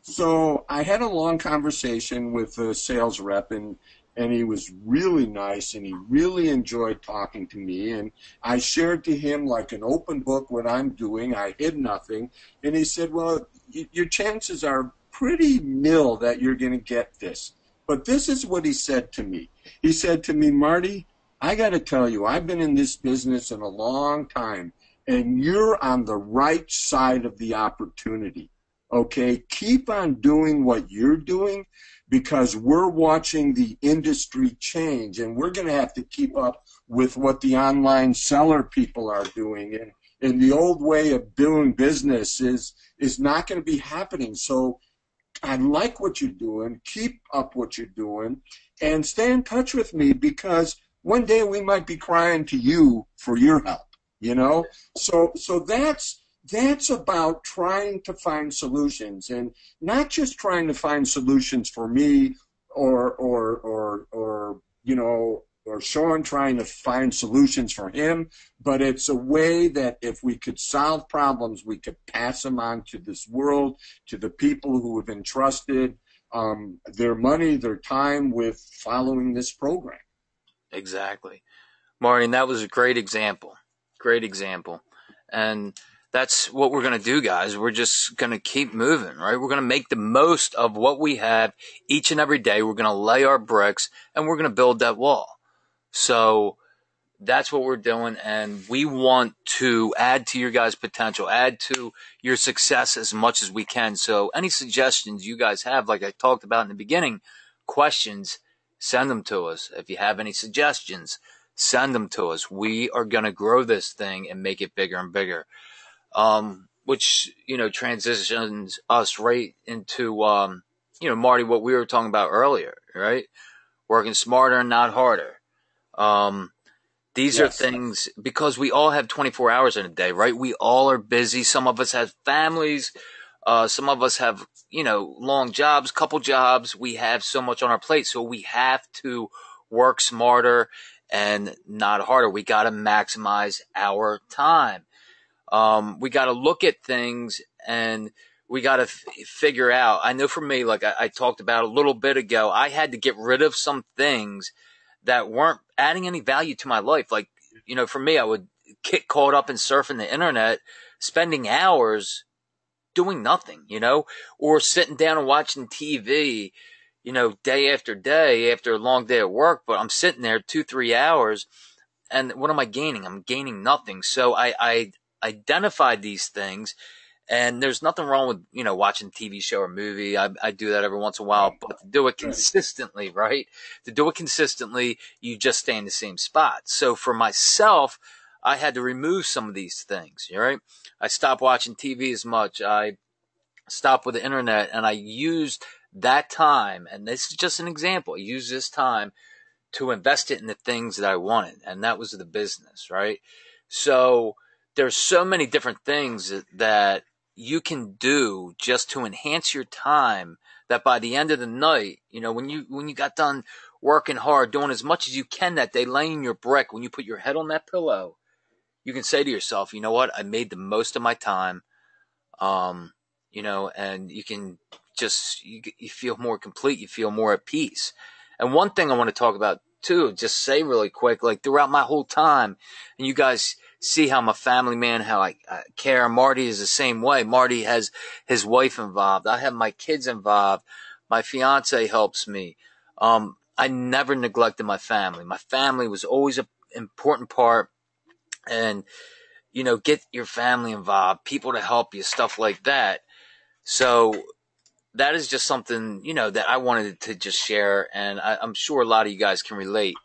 So I had a long conversation with the sales rep, and he was really nice, and he really enjoyed talking to me. And I shared to him like an open book what I'm doing. I hid nothing. And he said, well, your chances are pretty nil that you're going to get this. But this is what he said to me. He said to me, Marty, I got to tell you, I've been in this business in a long time, and you're on the right side of the opportunity. Okay, keep on doing what you're doing because we're watching the industry change, and we're going to have to keep up with what the online seller people are doing. And the old way of doing business is not going to be happening. So I like what you're doing. Keep up what you're doing and stay in touch with me because one day we might be crying to you for your help, So that's about trying to find solutions, and not just trying to find solutions for me or Sean trying to find solutions for him, but it's a way that if we could solve problems, we could pass them on to this world, to the people who have entrusted their money, their time with following this program. Exactly. Maureen, that was a great example. Great example. And that's what we're going to do, guys. We're just going to keep moving, right? We're going to make the most of what we have each and every day. We're going to lay our bricks, and we're going to build that wall. So that's what we're doing, and we want to add to your guys' potential, add to your success as much as we can. So any suggestions you guys have, like I talked about in the beginning, questions, send them to us. If you have any suggestions, send them to us. We are going to grow this thing and make it bigger and bigger. Which, transitions us right into, Marty, what we were talking about earlier, right? Working smarter and not harder. These are things, because we all have 24 hours in a day, right? We all are busy. Some of us have families. Some of us have, long jobs, couple jobs. We have so much on our plate. So we have to work smarter and not harder. We got to maximize our time. We got to look at things, and we got to figure out. I know for me, like I talked about a little bit ago, I had to get rid of some things that weren't adding any value to my life. Like, for me, I would get caught up in surfing the internet, spending hours doing nothing, or sitting down and watching TV, day after day after a long day at work. But I'm sitting there 2-3 hours, and what am I gaining? I'm gaining nothing. So I identified these things, And there's nothing wrong with, watching a TV show or movie. I do that every once in a while, but to do it consistently, right? To do it consistently, you just stay in the same spot. So for myself, I had to remove some of these things, right? I stopped watching TV as much. I stopped with the internet, and I used that time, and this is just an example, I used this time to invest it in the things that I wanted, and that was the business, right? So there's so many different things that you can do just to enhance your time, that by the end of the night, when you got done working hard, doing as much as you can that day, laying your brick, when you put your head on that pillow, you can say to yourself, you know what, I made the most of my time. And you can just, you feel more complete, you feel more at peace. And one thing I want to talk about too, just say really quick, like throughout my whole time, and you guys see how I'm a family man, how I care. Marty is the same way. Marty has his wife involved. I have my kids involved. My fiance helps me. I never neglected my family. My family was always an important part. And, get your family involved, people to help you, stuff like that. So that is just something, that I wanted to just share. And I'm sure a lot of you guys can relate.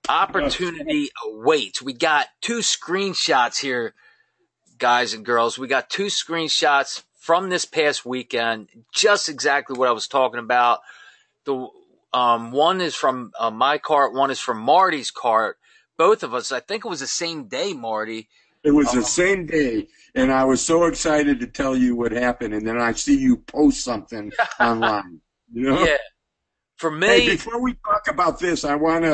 Opportunity awaits. We got 2 screenshots here, guys and girls. We got 2 screenshots from this past weekend. Just exactly what I was talking about. The one is from my cart. One is from Marty's cart. Both of us, I think it was the same day, Marty. It was the same day, and I was so excited to tell you what happened, and then I see you post something online. Yeah. For me, hey, before we talk about this, I want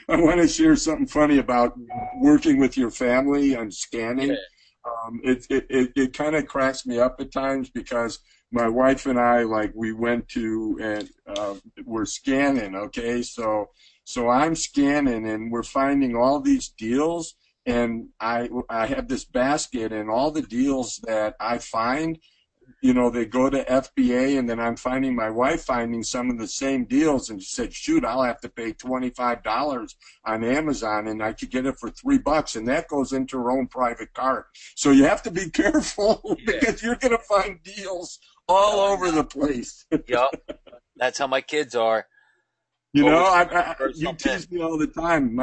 to share something funny about working with your family on scanning. Yeah. It kind of cracks me up at times, because my wife and I, we went to and we're scanning. Okay, so I'm scanning, and we're finding all these deals. And I have this basket, and all the deals that I find, they go to FBA, and then I'm finding my wife finding some of the same deals, and she said, shoot, I'll have to pay $25 on Amazon, and I could get it for $3, and that goes into her own private cart. So you have to be careful, because you're going to find deals all over the place. Yep. That's how my kids are. You tease me all the time.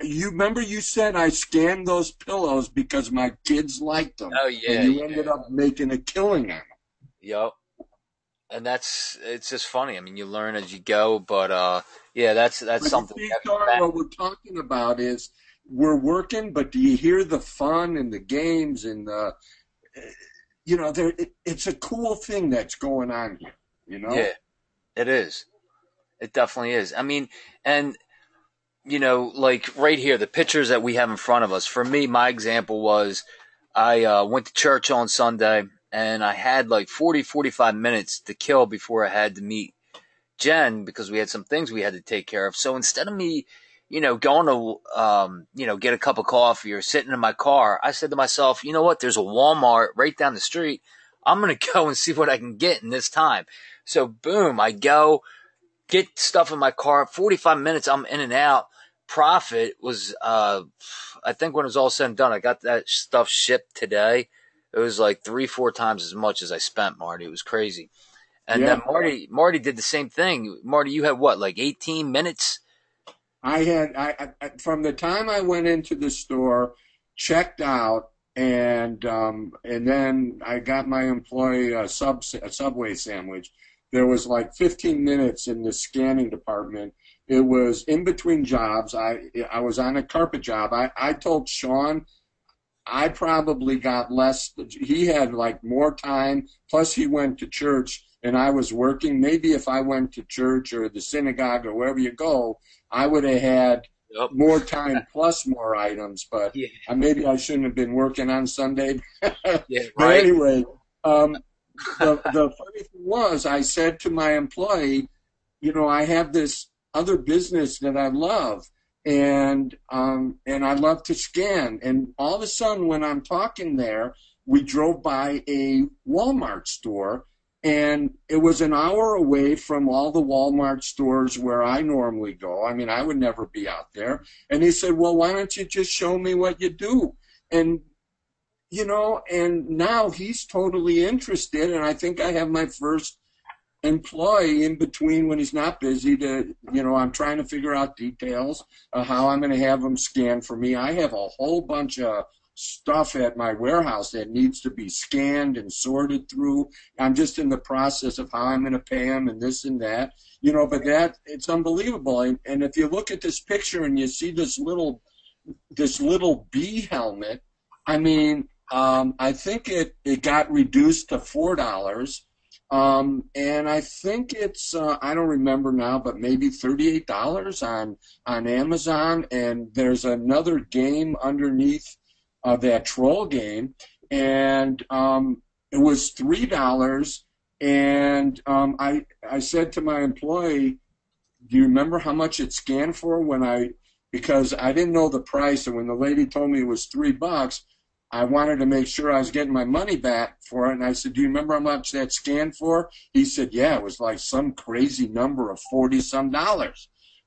You remember you said I scanned those pillows because my kids liked them. Oh yeah. And you ended up making a killing on them. Yep. And it's just funny. I mean, you learn as you go, but that's something. What we're talking about is we're working, but do you hear the fun and the games and the, it's a cool thing that's going on here. Yeah, it is. It definitely is. I mean, and, like right here, the pictures that we have in front of us, for me, my example was I went to church on Sunday, and I had 45 minutes to kill before I had to meet Jen, because we had some things we had to take care of. So instead of me, going to, get a cup of coffee or sitting in my car, I said to myself, you know what, there's a Walmart right down the street. I'm going to go and see what I can get in this time. So boom, I go, get stuff in my car. 45 minutes, I'm in and out. Profit was, I think when it was all said and done, I got that stuff shipped today. It was 3-4 times as much as I spent, Marty. It was crazy. And then Marty did the same thing. Marty, you had what, 18 minutes? I from the time I went into the store, checked out, and then I got my employee a Subway sandwich. There was 15 minutes in the scanning department. It was in between jobs. I was on a carpet job. I told Sean I probably got less. He had more time. Plus he went to church and I was working. Maybe if I went to church or the synagogue or wherever you go, I would have had more time plus more items. But maybe I shouldn't have been working on Sunday. Yeah, right. But anyway, the funny thing was, I said to my employee, I have this other business that I love, and I love to scan. And all of a sudden, when I'm talking there, we drove by a Walmart store, and it was an hour away from all the Walmart stores where I normally go. I mean, I would never be out there. And he said, well, why don't you just show me what you do? And and now he's totally interested, and I think I have my first employee in between when he's not busy to, I'm trying to figure out details of how I'm going to have him scan for me. I have a whole bunch of stuff at my warehouse that needs to be scanned and sorted through. I'm just in the process of how I'm going to pay him and this and that, but it's unbelievable. And if you look at this picture and you see this little bee helmet, I mean, I think it got reduced to $4. And I think it's, I don't remember now, but maybe $38 on Amazon. And there's another game underneath that troll game. And it was $3. And I said to my employee, do you remember how much it scanned for because I didn't know the price. And when the lady told me it was $3, I wanted to make sure I was getting my money back for it. And I said, do you remember how much that scanned for? He said, yeah, it was like some crazy number of $40-some.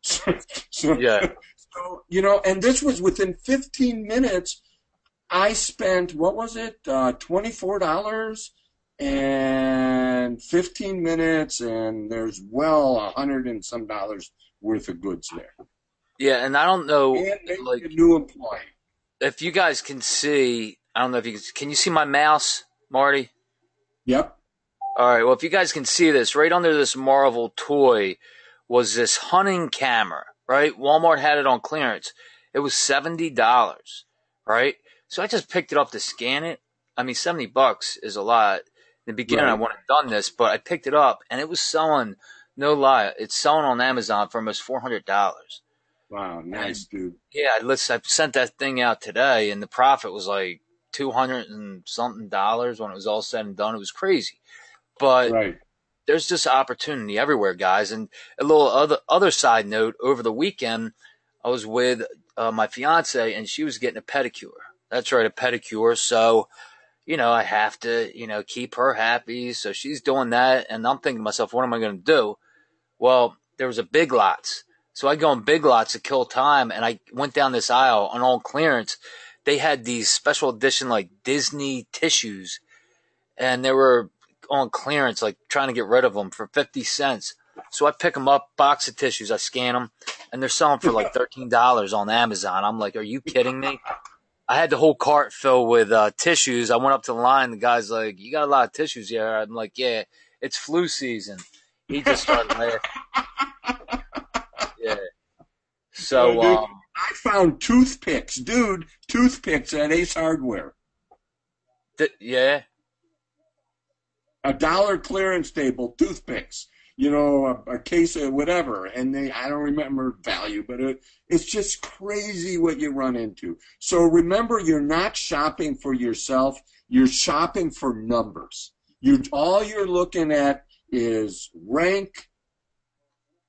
So, Yeah. So, and this was within 15 minutes. I spent, what was it, $24 and 15 minutes, and there's $100 and some worth of goods there. Yeah, and I don't know, And a new employee. If you guys can see, I don't know if can you see my mouse, Marty? Yep. All right, well, if you guys can see this, right under this Marvel toy was this hunting camera, right? Walmart had it on clearance. It was $70, right? So I just picked it up to scan it. I mean, $70 is a lot. In the beginning, I wouldn't have done this, but I picked it up, and it was selling, no lie, it's selling on Amazon for almost $400. Wow, nice, dude. Yeah, I sent that thing out today, and the profit was like $200 and something when it was all said and done. It was crazy. But there's just opportunity everywhere, guys. And a little other side note, over the weekend, I was with my fiance, and she was getting a pedicure. That's right, a pedicure. So, I have to, keep her happy. So she's doing that, and I'm thinking to myself, what am I going to do? Well, there was a Big Lots. So I go in Big Lots to kill time, and I went down this aisle on all clearance. They had these special edition like Disney tissues, and they were on clearance, like trying to get rid of them for 50 cents. So I pick them up, box of tissues, I scan them, and they're selling for like $13 on Amazon. I'm like, are you kidding me? I had the whole cart filled with tissues. I went up to the line. The guy's like, you got a lot of tissues here. I'm like, yeah, it's flu season. He just started laughing. Yeah. So, I found toothpicks, dude. Toothpicks at Ace Hardware. Yeah. $1 clearance table, toothpicks. A case of whatever, and I don't remember value, but it's just crazy what you run into. So remember, you're not shopping for yourself. You're shopping for numbers. All you're looking at is rank,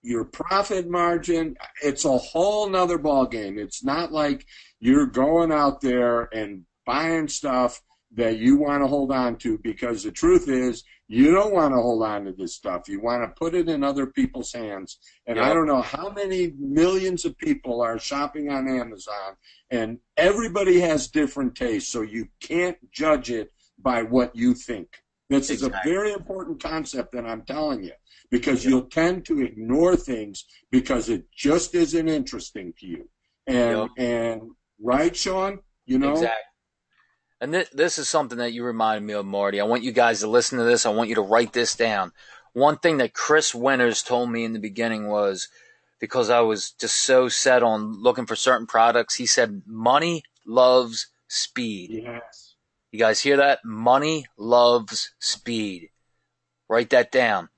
your profit margin. It's a whole nother ballgame. It's not like you're going out there and buying stuff that you want to hold on to, because the truth is you don't want to hold on to this stuff. You want to put it in other people's hands. And I don't know how many millions of people are shopping on Amazon, and everybody has different tastes, so you can't judge it by what you think. This is a very important concept that I'm telling you, because you'll tend to ignore things because it just isn't interesting to you. And right, Sean? Exactly. And this is something that you reminded me of, Marty. I want you guys to listen to this. I want you to write this down. One thing that Chris Winters told me in the beginning was, because I was just so set on looking for certain products, he said, money loves speed. Yes. You guys hear that? Money loves speed. Write that down.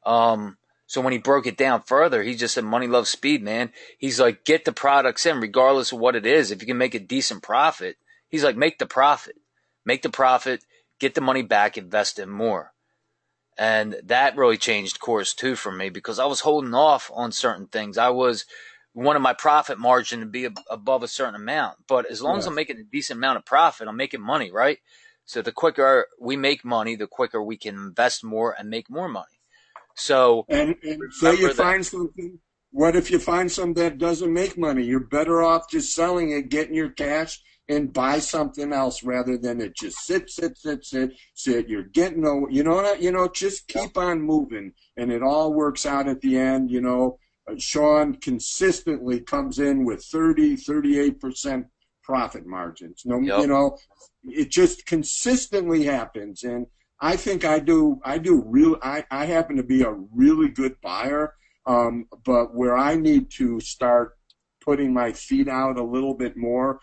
So when he broke it down further, he just said money loves speed, man. He's like, get the products in regardless of what it is. If you can make a decent profit, he's like, make the profit. Make the profit, get the money back, invest in more. And that really changed course too for me, because I was holding off on certain things. I wanted my profit margin to be above a certain amount. But as long as I'm making a decent amount of profit, I'm making money, right? So the quicker we make money, the quicker we can invest more and make more money. So and so you find something What if you find some that doesn't make money? You're better off just selling it, getting your cash, and buy something else rather than it just sit. You're getting no, just keep on moving, and it all works out at the end. Sean consistently comes in with 38% profit margins. It just consistently happens, and I think I happen to be a really good buyer, but where I need to start putting my feet out a little bit more,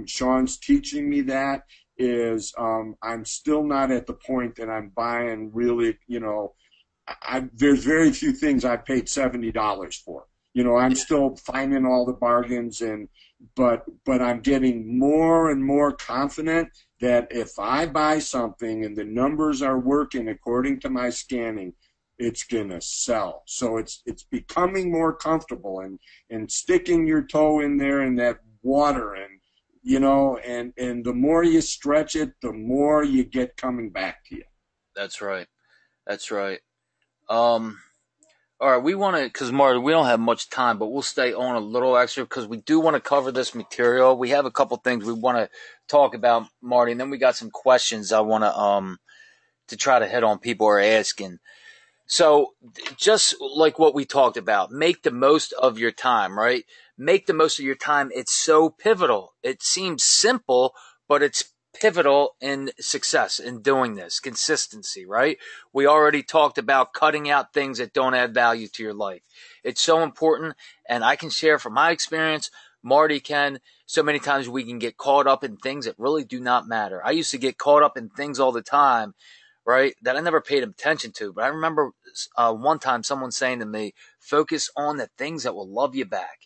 Sean's teaching me that, is I'm still not at the point that I'm buying really, there's very few things I paid $70 for. I'm still finding all the bargains, but I'm getting more and more confident that if I buy something and the numbers are working according to my scanning, it's gonna sell. So it's becoming more comfortable and sticking your toe in there in that water, and the more you stretch it, the more you get coming back to you. That's right. All right, we want to, because Marty, we don't have much time, but we'll stay on a little extra because we do want to cover this material. We have a couple things we want to talk about, Marty, and then we got some questions I want to try to hit on. People are asking. So just like what we talked about, make the most of your time, right? Make the most of your time. It's so pivotal. It seems simple, but it's pivotal in success in doing this. Consistency, right? We already talked about cutting out things that don't add value to your life. It's so important, and I can share from my experience, Marty can. So many times we can get caught up in things that really do not matter. I used to get caught up in things all the time, right, that I never paid attention to. But I remember one time someone saying to me, focus on the things that will love you back.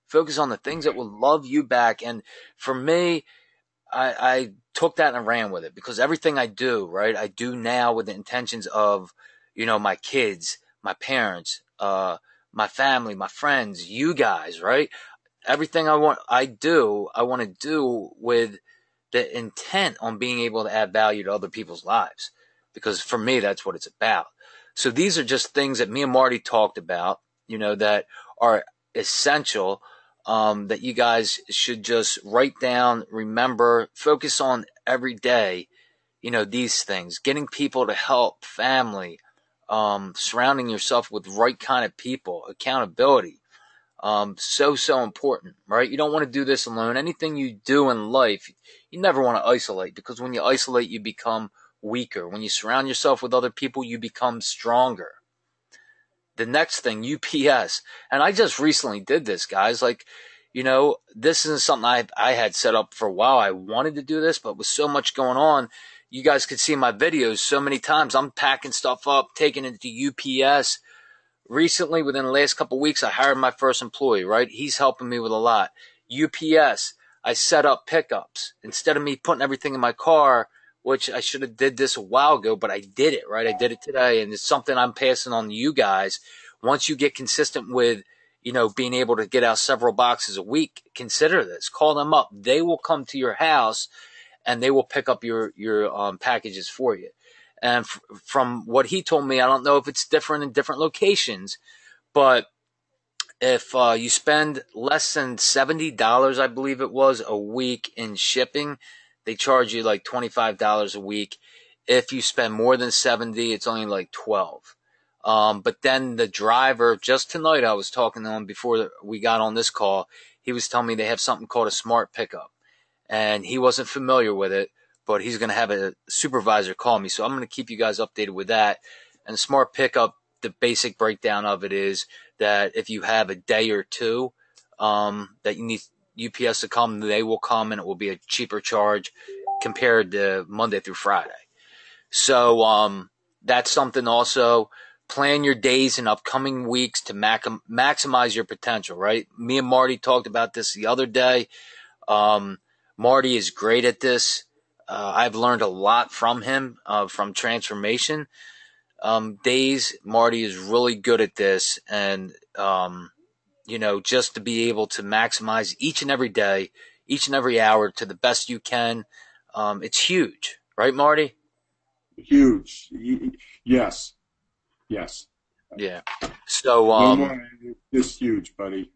Focus on the things that will love you back. And for me, I took that and ran with it, because everything I do, right, I do now with the intentions of, my kids, my parents, my family, my friends, you guys, right? Everything I want to do with the intent on being able to add value to other people's lives, because for me, that's what it's about. So these are just things that me and Marty talked about, that are essential, that you guys should just write down, remember, focus on every day, these things, getting people to help, family, surrounding yourself with the right kind of people, accountability. So important, right? You don't want to do this alone. Anything you do in life, you never want to isolate, because when you isolate, you become weaker. When you surround yourself with other people, you become stronger. The next thing, UPS. And I just recently did this, guys. This isn't something I had set up for a while. I wanted to do this, but with so much going on, you guys could see my videos so many times. I'm packing stuff up, taking it to UPS. Recently, within the last couple of weeks, I hired my first employee, right? He's helping me with a lot. UPS, I set up pickups. Instead of me putting everything in my car, which I should have did this a while ago, but I did it, right? I did it today, and it's something I'm passing on to you guys. Once you get consistent with, being able to get out several boxes a week, consider this. Call them up. They will come to your house, and they will pick up your packages for you. And from what he told me, I don't know if it's different in different locations, but if you spend less than $70, I believe it was, a week in shipping, they charge you like $25 a week. If you spend more than 70, it's only like 12. But then the driver, just tonight I was talking to him before we got on this call, he was telling me they have something called a smart pickup. And he wasn't familiar with it, but he's going to have a supervisor call me. So I'm going to keep you guys updated with that. And the smart pickup, the basic breakdown of it is that if you have a day or two that you need UPS to come, they will come, and it will be a cheaper charge compared to Monday through Friday. So that's something also. Plan your days in upcoming weeks to maximize your potential, right? Me and Marty talked about this the other day. Marty is great at this. I've learned a lot from him, from transformation days. Marty is really good at this, and just to be able to maximize each and every day, each and every hour to the best you can. It's huge, right, Marty? Huge. Yes. Yeah. So, No more. It's huge, buddy.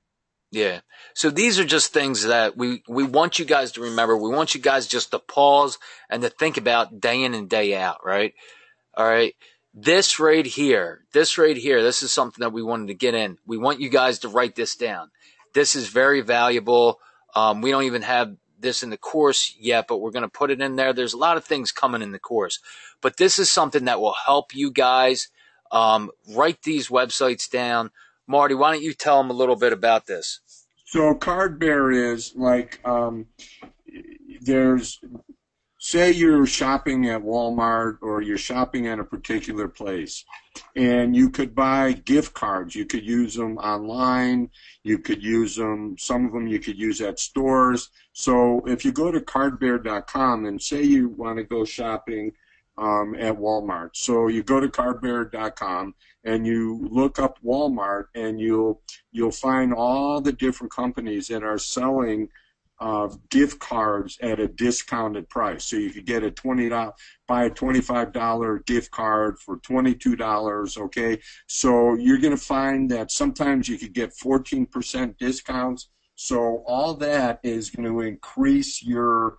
yeah. So these are just things that we want you guys to remember. We want you guys just to pause and to think about day in and day out, right? All right. This right here, this is something that we wanted to get in. We want you guys to write this down. This is very valuable. We don't even have this in the course yet, but we're going to put it in there. There's a lot of things coming in the course, but this is something that will help you guys write these websites down. Marty, why don't you tell them a little bit about this? So card bear is like there's say you're shopping at Walmart or you're shopping at a particular place and you could buy gift cards. You could use them online. You could use them, some of them you could use at stores. So if you go to cardbear.com and say you want to go shopping at Walmart. So you go to cardbear.com and you look up Walmart and you'll find all the different companies that are selling gift cards at a discounted price. So you could get buy a $25 gift card for $22, okay? So you're going to find that sometimes you could get 14% discounts. So all that is going to increase your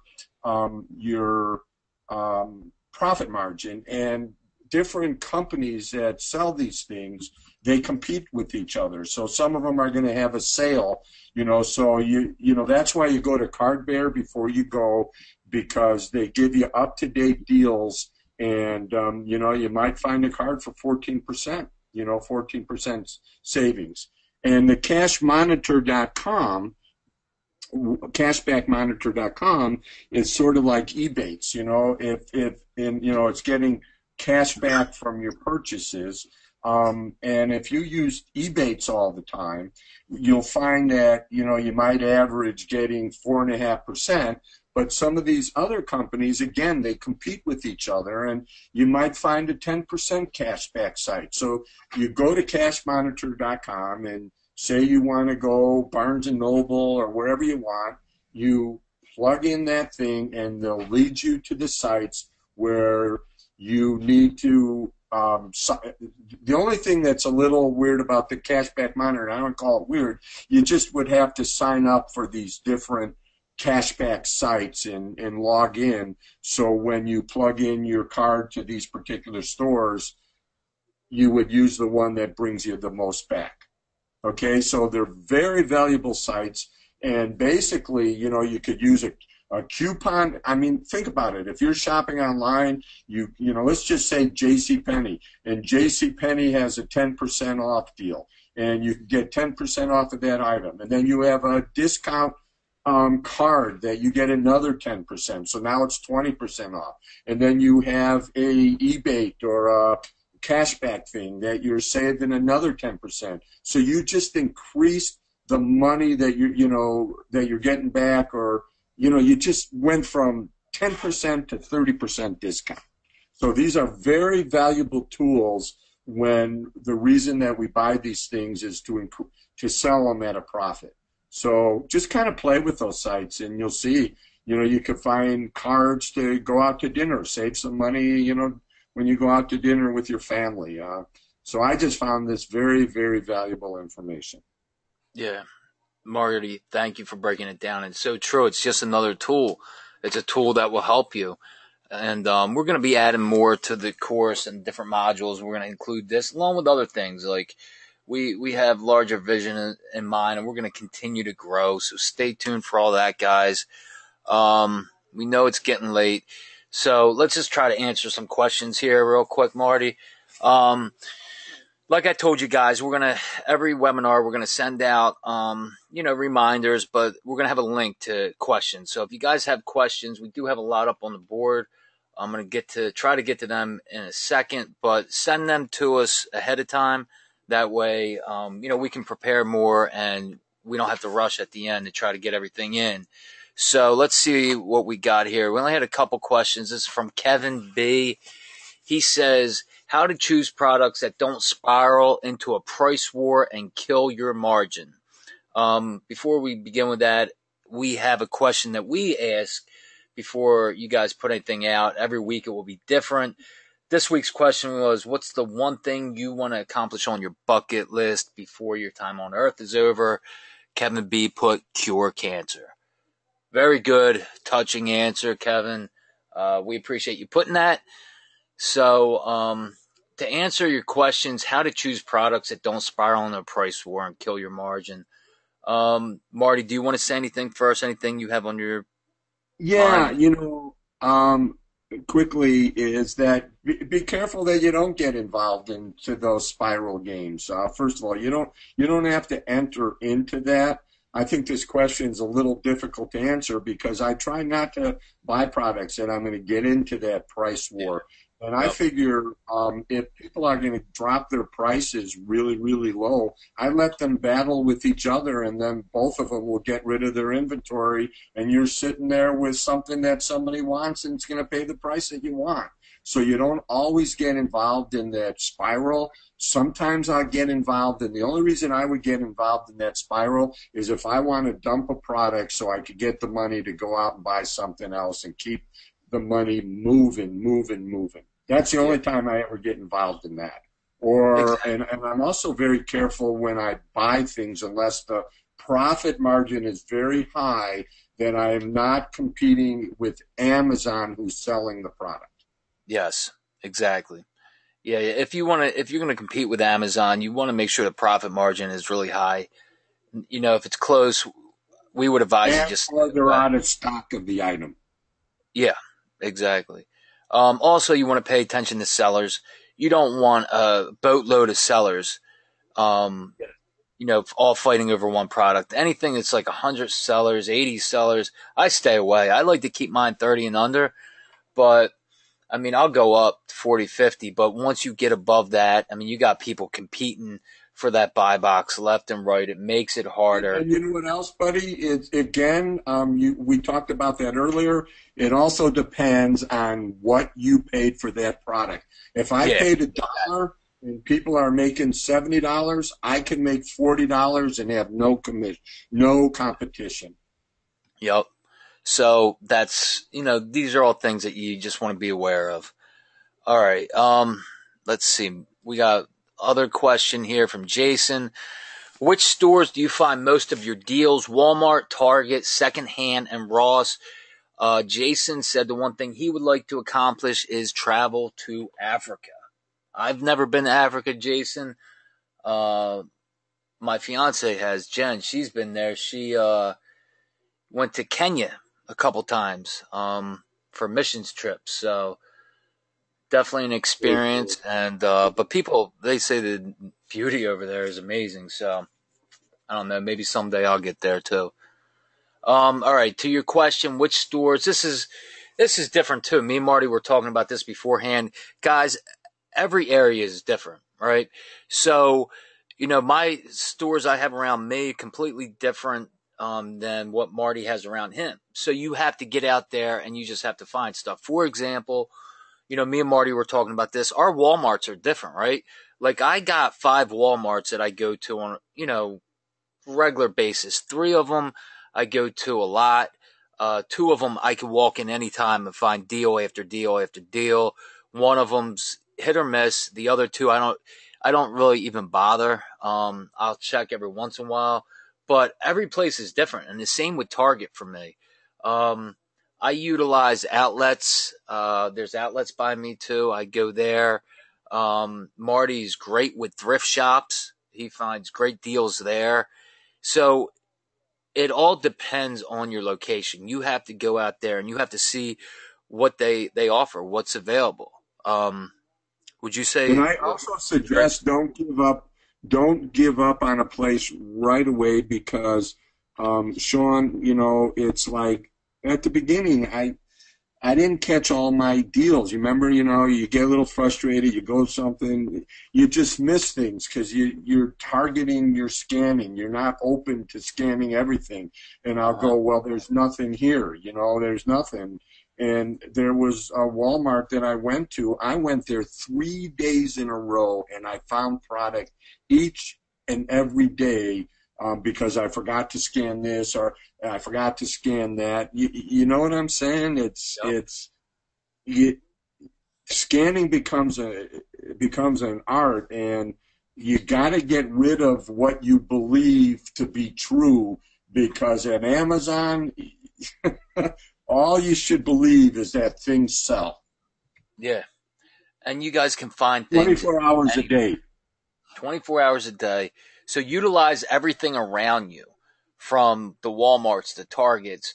profit margin. And different companies that sell these things, they compete with each other. So some of them are going to have a sale, so that's why you go to Card Bear before you go, because they give you up-to-date deals, and you might find a card for 14%, 14% savings. And the cashbackmonitor.com is sort of like Ebates, it's getting cash back from your purchases. And if you use Ebates all the time, you'll find that, you might average getting 4.5%, but some of these other companies, again, they compete with each other, and you might find a 10% cashback site. So you go to cashmonitor.com and say you want to go Barnes & Noble or wherever you want, you plug in that thing, and they'll lead you to the sites where you need to the only thing that's a little weird about the cashback monitor, and I don't call it weird, you just would have to sign up for these different cashback sites and log in. So when you plug in your card to these particular stores, you would use the one that brings you the most back. Okay, so they're very valuable sites, and basically, you could use a coupon. I mean, think about it. If you're shopping online, let's just say JCPenney, and JCPenney has a 10% off deal, and you can get 10% off of that item. And then you have a discount card that you get another 10%. So now it's 20% off. And then you have a Ebate or a cashback thing that you're saving another 10%. So you just increased the money that you're getting back, or you just went from 10% to 30% discount. So these are very valuable tools when the reason that we buy these things is to sell them at a profit. So just kind of play with those sites, and you'll see, you can find cards to go out to dinner, save some money, when you go out to dinner with your family. So I just found this very, very valuable information. Yeah. Marty, thank you for breaking it down. It's so true. It's just another tool. It's a tool that will help you. And we're going to be adding more to the course and different modules. We're going to include this along with other things. Like we have larger vision in mind, and we're going to continue to grow. So stay tuned for all that, guys. We know it's getting late. So let's just try to answer some questions here real quick, Marty. Like I told you guys, every webinar, we're going to send out, reminders, but we're going to have a link to questions. So if you guys have questions, we do have a lot up on the board. I'm going to try to get to them in a second, but send them to us ahead of time. That way, we can prepare more, and we don't have to rush at the end to try to get everything in. So let's see what we got here. We only had a couple questions. This is from Kevin B. He says, how to choose products that don't spiral into a price war and kill your margin. Before we begin with that, we have a question that we ask before you guys put anything out. Every week it will be different. this week's question was, what's the one thing you want to accomplish on your bucket list before your time on Earth is over? Kevin B put cure cancer. Very good, touching answer, Kevin. We appreciate you putting that. So, to answer your questions, how to choose products that don't spiral in a price war and kill your margin. Marty, do you want to say anything first? Anything you have on your mind? Quickly is that be careful that you don't get involved into those spiral games. First of all, you don't have to enter into that. I think this question is a little difficult to answer because I try not to buy products that I'm going to get into that price war. And I figure if people are going to drop their prices really, really low, I let them battle with each other, and then both of them will get rid of their inventory, and you're sitting there with something that somebody wants, and it's going to pay the price that you want. So you don't always get involved in that spiral. Sometimes I get involved, and the only reason I would get involved in that spiral is if I want to dump a product so I could get the money to go out and buy something else and keep the money moving. That's the only time I ever get involved in that. And I'm also very careful when I buy things, unless the profit margin is very high, that I am not competing with Amazon who's selling the product. Yes, exactly. Yeah, if you're going to compete with Amazon, you want to make sure the profit margin is really high. If it's close, we would advise you just. Or they're out of stock of the item. Yeah, exactly. Also, you want to pay attention to sellers. You don't want a boatload of sellers, all fighting over one product. Anything that's like 100 sellers, 80 sellers, I stay away. I like to keep mine 30 and under, but I'll go up 40, 50, but once you get above that, you got people competing for that buy box left and right. It makes it harder. And you know what else, buddy? We talked about that earlier. It also depends on what you paid for that product. If I paid $1 and people are making $70, I can make $40 and have no competition. Yep. So that's, these are all things that you just want to be aware of. All right. Let's see. We got other question here from Jason. Which stores do you find most of your deals? Walmart, Target, Secondhand, and Ross. Jason said the one thing he would like to accomplish is travel to Africa. I've never been to Africa, Jason. My fiance has, Jen. She's been there. She went to Kenya a couple times for missions trips. So definitely an experience. And but people, they say the beauty over there is amazing. So I don't know. Maybe someday I'll get there too. All right. To your question, which stores? This is different too. Me and Marty were talking about this beforehand, guys. Every area is different, right? So, my stores I have around me completely different than what Marty has around him. So you have to get out there and you just have to find stuff. For example, me and Marty were talking about this. Our Walmarts are different, right? Like I got 5 Walmarts that I go to on, regular basis. 3 of them I go to a lot. 2 of them I can walk in anytime and find deal after deal after deal. One of them's hit or miss. The other 2 I don't really even bother. I'll check every once in a while. But every place is different, and the same with Target for me. I utilize outlets. There's outlets by me too. I go there. Marty's great with thrift shops. He finds great deals there. So it all depends on your location. You have to go out there and you have to see what they offer, what's available. Would you say? And I also suggest don't give up on a place right away because, Sean, it's like at the beginning, I didn't catch all my deals. You remember, you get a little frustrated, you go something, you just miss things because you're targeting your scanning. You're not open to scanning everything. And I'll go, well, there's nothing here, there's nothing. And there was a Walmart that I went to. I went there 3 days in a row, and I found product each and every day because I forgot to scan this or I forgot to scan that. You know what I'm saying? scanning becomes an art, and you got to get rid of what you believe to be true, because at Amazon, all you should believe is that things sell. Yeah. And you guys can find things 24 hours a day. 24 hours a day. So utilize everything around you, from the Walmarts, the Targets,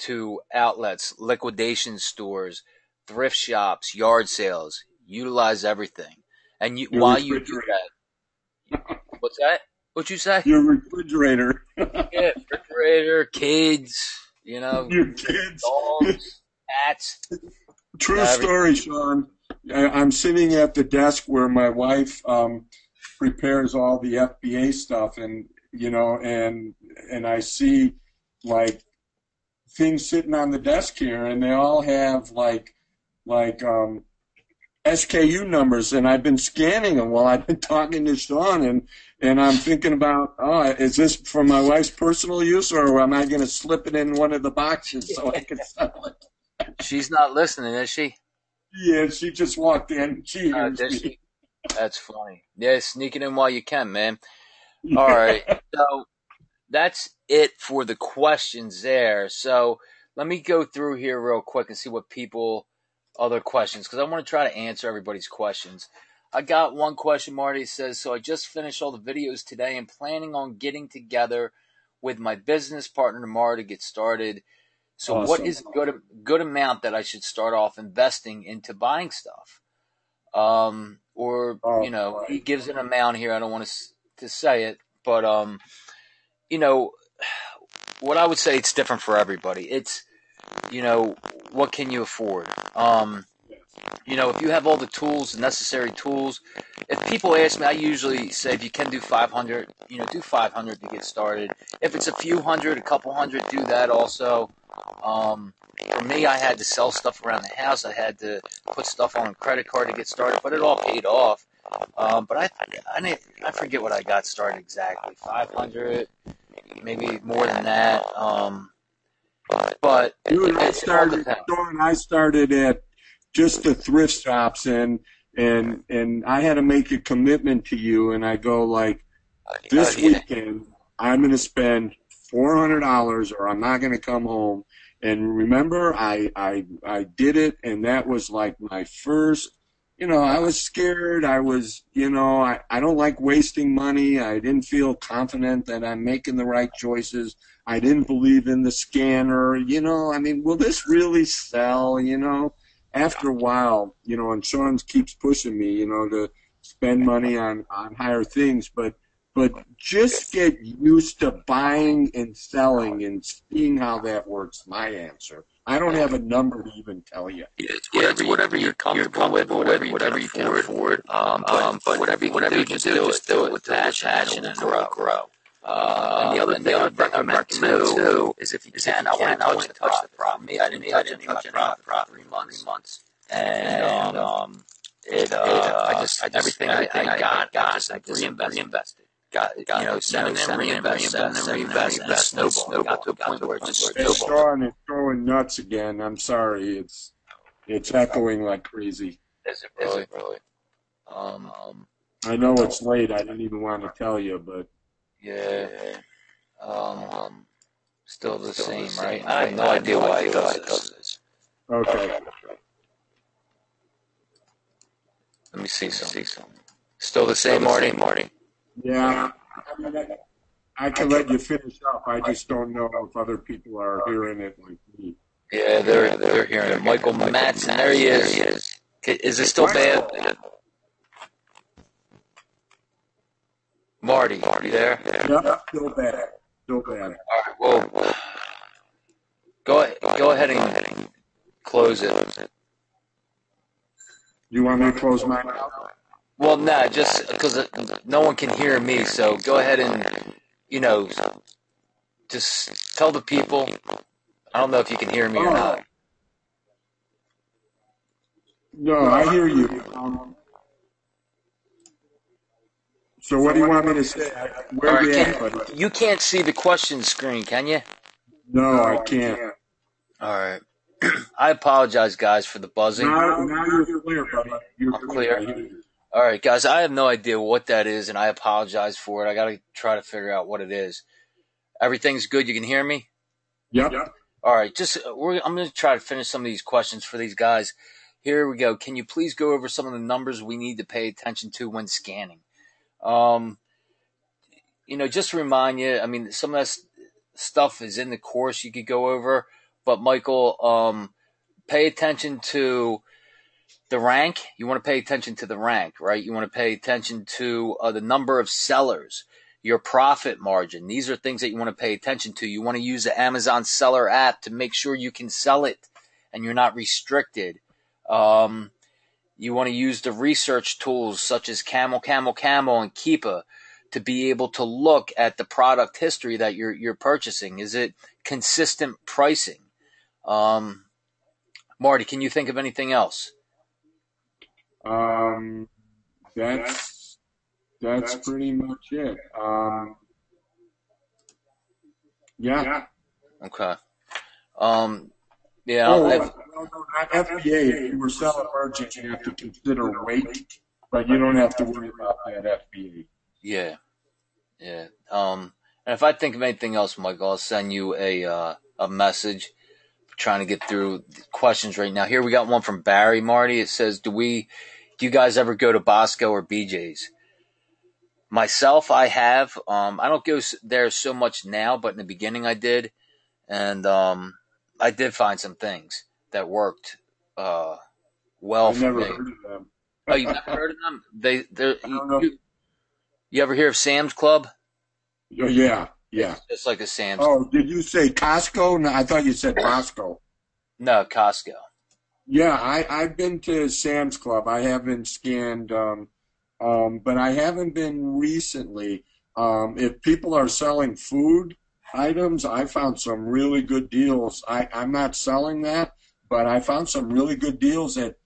to outlets, liquidation stores, thrift shops, yard sales. Utilize everything. And Your while you do refrigerator. that, what's that? What'd you say? Your refrigerator. Yeah, refrigerator, kids, Your kids. dogs, cats. True story, Sean. I'm sitting at the desk where my wife prepares all the FBA stuff, and and I see like things sitting on the desk here, and they all have like SKU numbers, and I've been scanning them while I've been talking to Sean, and I'm thinking about, is this for my wife's personal use, or am I going to slip it in one of the boxes so I can sell it? She's not listening, is she? Yeah, she just walked in. She hears me. She? That's funny. Yeah, sneak it in while you can, man. All right. So that's it for the questions there. So let me go through here real quick and see what other questions, because I want to try to answer everybody's questions. I got one question, Marty. Says, so I just finished all the videos today and planning on getting together with my business partner tomorrow to get started. So Awesome. What is a good amount that I should start off investing into buying stuff? He gives an amount here. I don't want to say it, but what I would say, it's different for everybody. It's, what can you afford? If you have all the tools, the necessary tools. If people ask me, I usually say, if you can do 500, do 500 to get started. If it's a few hundred, a couple hundred, do that also. For me, I had to sell stuff around the house. I had to put stuff on a credit card to get started, but it all paid off. But I forget what I got started exactly. 500, maybe more than that. But Dude, I started at just the thrift shops, and I had to make a commitment to you, and I go like, this weekend I'm going to spend $400 or I'm not going to come home. And remember, I did it, and that was like my first, I was scared. I was, I don't like wasting money. I didn't feel confident that I'm making the right choices. I didn't believe in the scanner, will this really sell, After a while, and Sean keeps pushing me, to spend money on higher things, but just get used to buying and selling and seeing how that works. My answer. I don't have a number to even tell you. It's whatever you're comfortable with, whatever you can afford. But whatever you can do, just do it with passion and grow. And the other thing I would recommend too is, if you can, I wouldn't touch the prop. Me, I didn't touch any prop for 3 months. And I just everything I got, I just reinvested. Got send and reinvest, and snowball. Got to a point where it just snowballed. Sean is throwing nuts again. I'm sorry, it's echoing like crazy. Is it really? I know it's late. I didn't even want to tell you, but yeah. Still the same, right? I have no idea why it does this. Okay. Let me see something. Still the same, Marty? Yeah, I can let you finish up. I just don't know if other people are hearing it like me. Yeah, they're hearing it. Michael Matson, there he is. Is it still bad? Marty, you there? Yeah, still bad. All right, well, go ahead and close it. You want me to close mine out? Well, nah, just because no one can hear me, so go ahead and, just tell the people. I don't know if you can hear me or not. No, I hear you. So what do you want me to say? Where are you at, buddy? You can't see the question screen, can you? No, I can't. All right. I apologize, guys, for the buzzing. Now you're clear, buddy. You're clear. All right, guys, I have no idea what that is, and I apologize for it. I got to try to figure out what it is. Everything's good? You can hear me? Yep. All right, I'm going to try to finish some of these questions for these guys. Here we go. Can you please go over some of the numbers we need to pay attention to when scanning? Just to remind you, I mean, some of that stuff is in the course you could go over, but Michael, pay attention to the rank. You want to pay attention to the rank, right? You want to pay attention to the number of sellers, your profit margin. These are things that you want to pay attention to. You want to use the Amazon Seller app to make sure you can sell it and you're not restricted. You want to use the research tools such as Camel, and Keepa to be able to look at the product history that you're purchasing. Is it consistent pricing? Marty, can you think of anything else? That's pretty much it. Yeah. Okay. Not FBA. If you were selling merchant, you have to consider weight, but you don't have to worry about that FBA. Yeah. And if I think of anything else, Michael, I'll send you a message. Trying to get through the questions right now. Here we got one from Barry. Marty, it says, do you guys ever go to Bosco or BJ's? Myself, I have. I don't go there so much now, but in the beginning I did. And I did find some things that worked well for never me. Heard of them. Oh, you never heard of them? I don't know. You ever hear of Sam's Club? Yeah. It's like a Sam's. Oh, did you say Costco? No, I thought you said Bosco. No, Costco. Yeah, I've been to Sam's Club. I haven't scanned, but I haven't been recently. If people are selling food items, I found some really good deals. I'm not selling that, but I found some really good deals at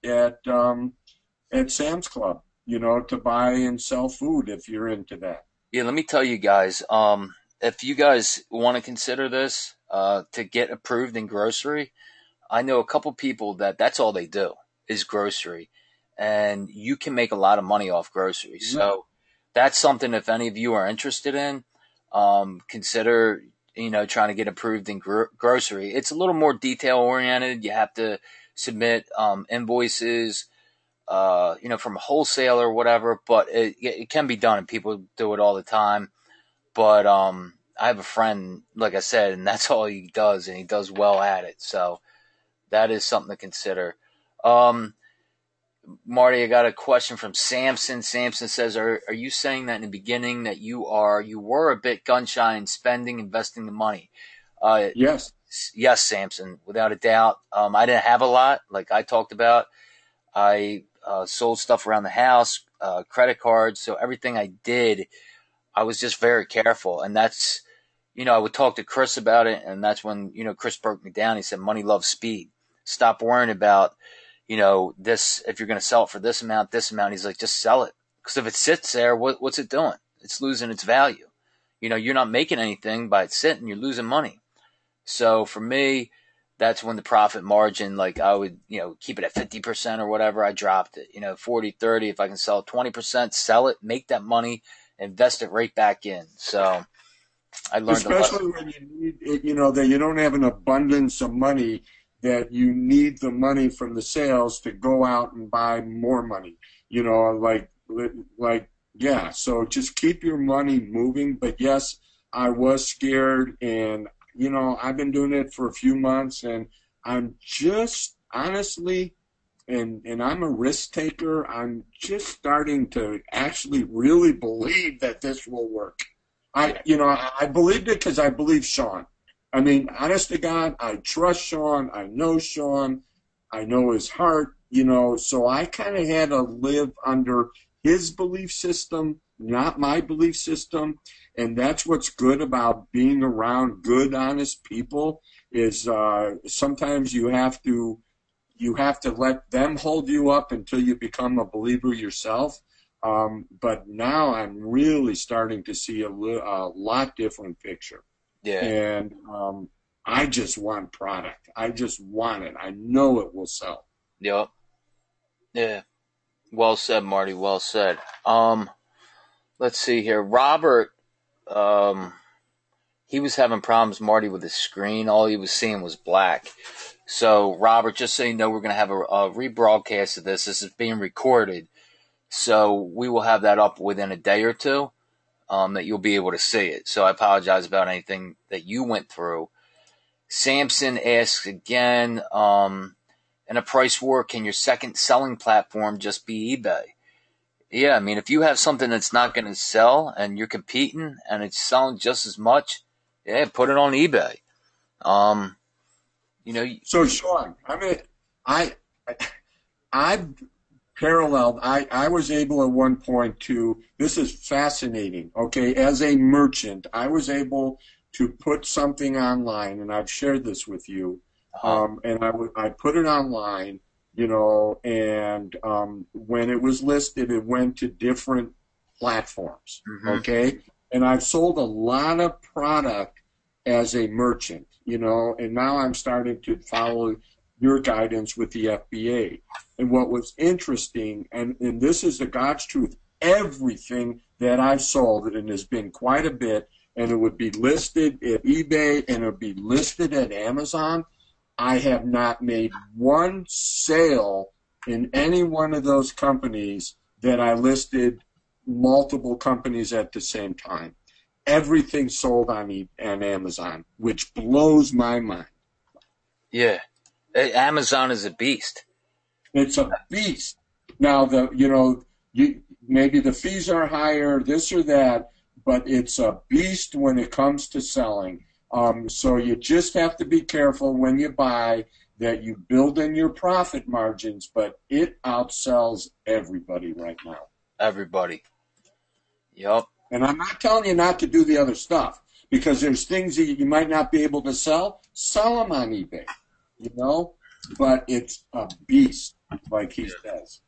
Sam's Club. To buy and sell food if you're into that. Yeah, let me tell you guys. If you guys want to consider this to get approved in grocery, I know a couple people that's all they do is grocery, and you can make a lot of money off grocery. Yeah. So that's something, if any of you are interested in, consider trying to get approved in grocery. It's a little more detail oriented. You have to submit invoices, from a wholesaler or whatever, but it can be done, and people do it all the time. But I have a friend, like I said, and that's all he does, and he does well at it. So that is something to consider. Marty, I got a question from Samson. Samson says, are you saying that in the beginning that you were a bit gun shy in investing the money? Yes. Yes, Samson, without a doubt. I didn't have a lot, like I talked about. I sold stuff around the house, credit cards. So everything I did, I was just very careful. And that's, I would talk to Chris about it. And that's when, Chris broke me down. He said, money loves speed. Stop worrying about, this, if you're going to sell it for this amount. He's like, just sell it. Because if it sits there, what's it doing? It's losing its value. You're not making anything by it sitting. You're losing money. So for me, that's when the profit margin, like I would, keep it at 50% or whatever. I dropped it, 40, 30. If I can sell 20%, sell it, make that money, invest it right back in. So I learned especially when you need, that you don't have an abundance of money, that you need the money from the sales to go out and buy more money, yeah. So just keep your money moving. But yes, I was scared, and I've been doing it for a few months, and I'm just honestly, and I'm a risk taker, I'm just starting to actually really believe that this will work. I believed it because I believe Sean. I mean, honest to God, I trust Sean. I know Sean. I know his heart, so I kind of had to live under his belief system, not my belief system. And that's what's good about being around good, honest people is sometimes you have to let them hold you up until you become a believer yourself. But now I'm really starting to see a lot different picture. Yeah. And I just want product. I just want it. I know it will sell. Yep. Yeah. Well said, Marty. Well said. Let's see here. Robert, he was having problems, Marty, with his screen. All he was seeing was black. So, Robert, just so you know, we're going to have a rebroadcast of this. This is being recorded. So, we will have that up within a day or two, that you'll be able to see it. So, I apologize about anything that you went through. Samson asks again, in a price war, can your second selling platform just be eBay? Yeah, I mean, if you have something that's not going to sell and you're competing and it's selling just as much, yeah, put it on eBay. So, Sean, I've paralleled. I was able at one point to. This is fascinating. Okay, as a merchant, I was able to put something online, and I've shared this with you. And I put it online, and when it was listed, it went to different platforms. Mm-hmm. Okay, and I've sold a lot of product as a merchant, and now I'm starting to follow your guidance with the FBA. And what was interesting, and this is the God's truth, everything that I've sold, and has been quite a bit, and it would be listed at eBay and it would be listed at Amazon, I have not made one sale in any one of those companies that I listed multiple companies at the same time. Everything sold on Amazon, which blows my mind. Yeah. Amazon is a beast. It's a beast. Now, maybe the fees are higher, this or that, but it's a beast when it comes to selling. So you just have to be careful when you buy that you build in your profit margins, but it outsells everybody right now. Everybody. Yep. And I'm not telling you not to do the other stuff, because there's things that you might not be able to sell them on eBay, but it's a beast, like he says.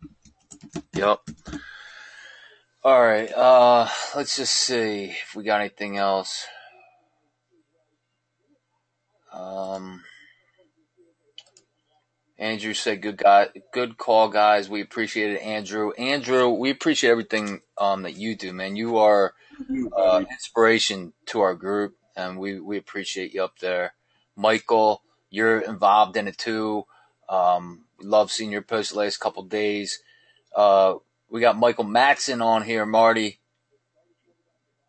Yep. All right. Let's just see if we got anything else. Andrew said, good call, guys. We appreciate it, Andrew. Andrew, we appreciate everything that you do, man. You are inspiration to our group, and we appreciate you up there. Michael, you're involved in it too. We love seeing your posts the last couple of days. We got Michael Matson on here, Marty.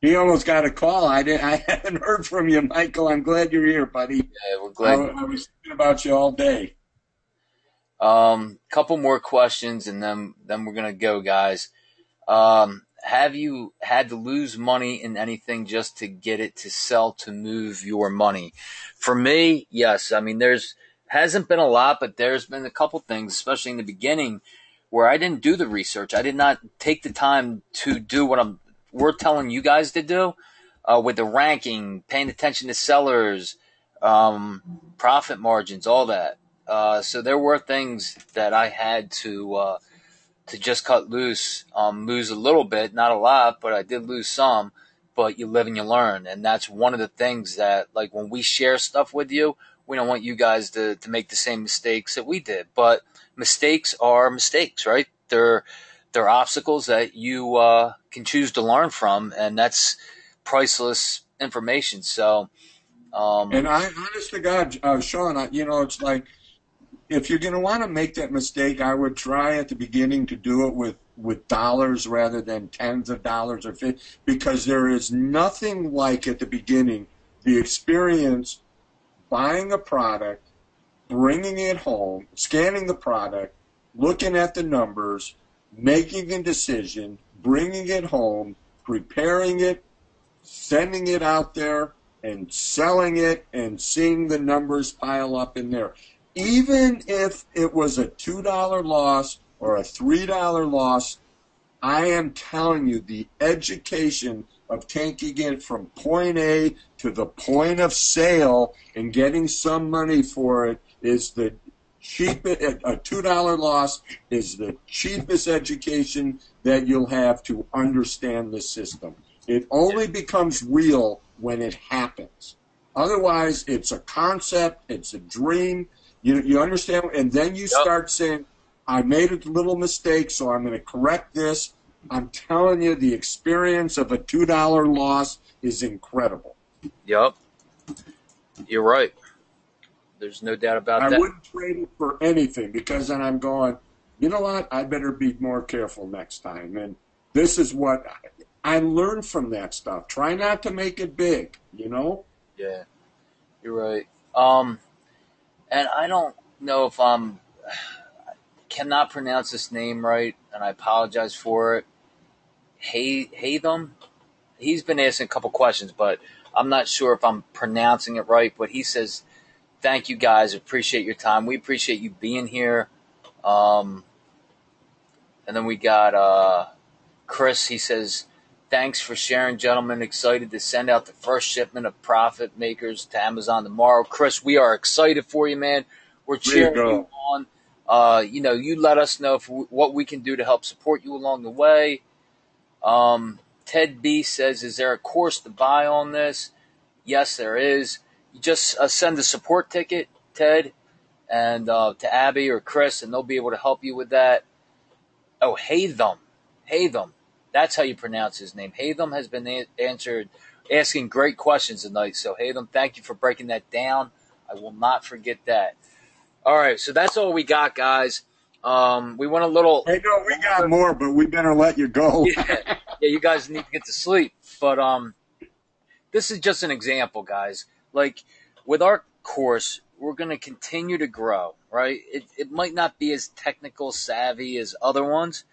He almost got a call. I haven't heard from you, Michael. I'm glad you're here, buddy. Yeah, we're glad. I was thinking about you all day. Couple more questions, and then we're gonna go, guys. Have you had to lose money in anything just to get it to sell to move your money? For me, yes. I mean, hasn't been a lot, but there's been a couple things, especially in the beginning, where I didn't do the research. I did not take the time to do what we're telling you guys to do, with the ranking, paying attention to sellers, profit margins, all that. So there were things that I had to just cut loose, lose a little bit, not a lot, but I did lose some. But you live and you learn, and that's one of the things that, like, when we share stuff with you, we don't want you guys to make the same mistakes that we did. But mistakes are mistakes, right? They're obstacles that you can choose to learn from, and that's priceless information. So, and I, honest to God, Sean, it's like, if you're going to want to make that mistake, I would try at the beginning to do it with dollars rather than tens of dollars or 50, because there is nothing like, at the beginning, the experience buying a product, bringing it home, scanning the product, looking at the numbers, making a decision, bringing it home, preparing it, sending it out there, and selling it, and seeing the numbers pile up in there. Even if it was a $2 loss or a $3 loss, I am telling you, the education of taking it from point A to the point of sale and getting some money for it is the cheapest. A $2 loss is the cheapest education that you'll have to understand the system. It only becomes real when it happens. Otherwise, it's a concept, it's a dream. You understand? And then you start saying, I made a little mistake, so I'm going to correct this. I'm telling you, the experience of a $2 loss is incredible. Yep. You're right. There's no doubt about that. I wouldn't trade it for anything, because then I'm going, you know what? I better be more careful next time. And this is what I learned from that stuff. Try not to make it big, you know? Yeah, you're right. And I don't know if I cannot pronounce this name right, and I apologize for it. Haytham? He's been asking a couple questions, but I'm not sure if I'm pronouncing it right. But he says, thank you guys. Appreciate your time. We appreciate you being here. And then we got Chris. He says, thanks for sharing, gentlemen. Excited to send out the first shipment of Profit Makers to Amazon tomorrow. Chris, we are excited for you, man. We're cheering you on. You let us know what we can do to help support you along the way. Ted B says, is there a course to buy on this? Yes, there is. You just send a support ticket, Ted, and to Abby or Chris, and they'll be able to help you with that. Oh, Haytham. That's how you pronounce his name. Haytham has been asking great questions tonight. So, Haytham, thank you for breaking that down. I will not forget that. All right, so that's all we got, guys. We went a little. Hey, no, we got more, but we better let you go. Yeah, you guys need to get to sleep. But this is just an example, guys. Like with our course, we're going to continue to grow, right? It might not be as technical savvy as other ones,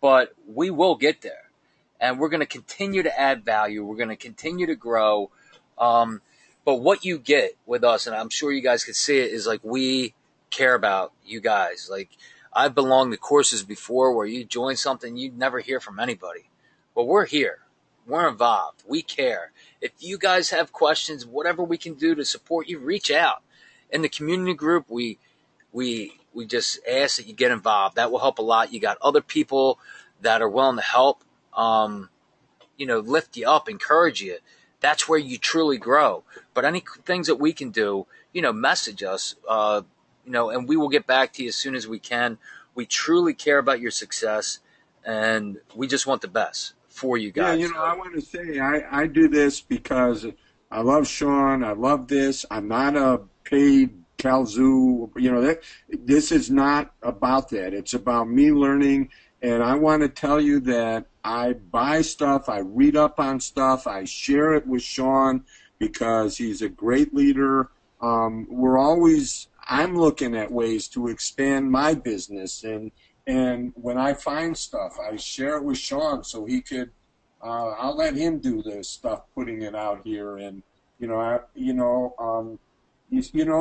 but we will get there. And we're going to continue to add value. We're going to continue to grow. But what you get with us, and I'm sure you guys can see it, is like we care about you guys. Like I've belonged to courses before where you join something, you'd never hear from anybody. But we're here. We're involved. We care. If you guys have questions, whatever we can do to support you, reach out. In the community group, we just ask that you get involved. That will help a lot. You got other people that are willing to help, lift you up, encourage you. That's where you truly grow. But any things that we can do, message us, and we will get back to you as soon as we can. We truly care about your success, and we just want the best for you guys. Yeah, I want to say I do this because I love Sean. I love this. I'm not a paid Calzoo. This is not about that. It's about me learning, and I want to tell you that I buy stuff, I read up on stuff, I share it with Sean because he's a great leader. I'm looking at ways to expand my business, and when I find stuff, I share it with Sean so he could. I'll let him do the stuff, putting it out here, and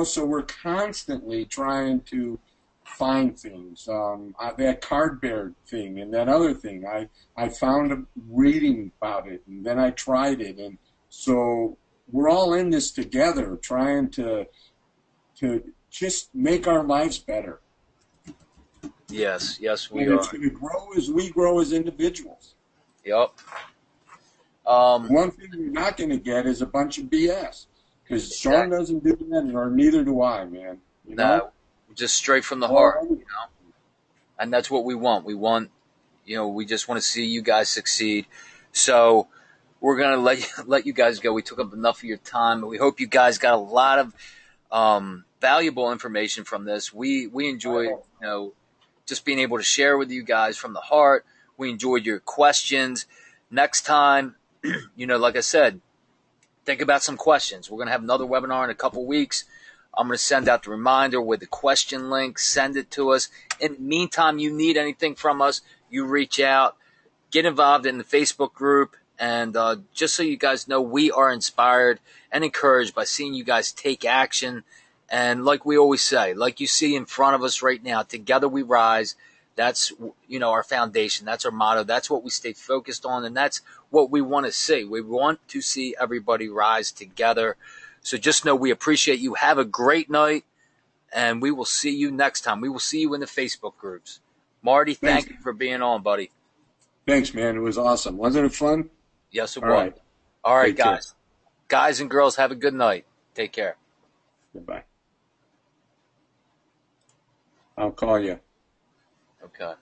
so we're constantly trying to find things. That cardboard thing and that other thing, I found reading about it, and then I tried it, and so we're all in this together, trying to just make our lives better. Yes, we and are. It's going to grow as we grow as individuals. Yep. One thing you're not going to get is a bunch of BS, because Sean doesn't do that, or neither do I, man. No, just straight from the heart, and that's what we want. We want, we just want to see you guys succeed. So we're gonna let you guys go. We took up enough of your time, but we hope you guys got a lot of valuable information from this. We enjoyed, just being able to share with you guys from the heart. We enjoyed your questions. Next time, like I said, think about some questions. We're going to have another webinar in a couple weeks. I'm going to send out the reminder with the question link. Send it to us. In the meantime, you need anything from us, you reach out. Get involved in the Facebook group. And just so you guys know, we are inspired and encouraged by seeing you guys take action. And like we always say, like you see in front of us right now, together we rise. That's, our foundation. That's our motto. That's what we stay focused on. And that's what we want to see. We want to see everybody rise together. So just know we appreciate you. Have a great night. And we will see you next time. We will see you in the Facebook groups. Marty, thank you for being on, buddy. Thanks, man. It was awesome. Wasn't it fun? Yes, it was. All right, guys. Guys and girls, have a good night. Take care. Goodbye. I'll call you. Okay.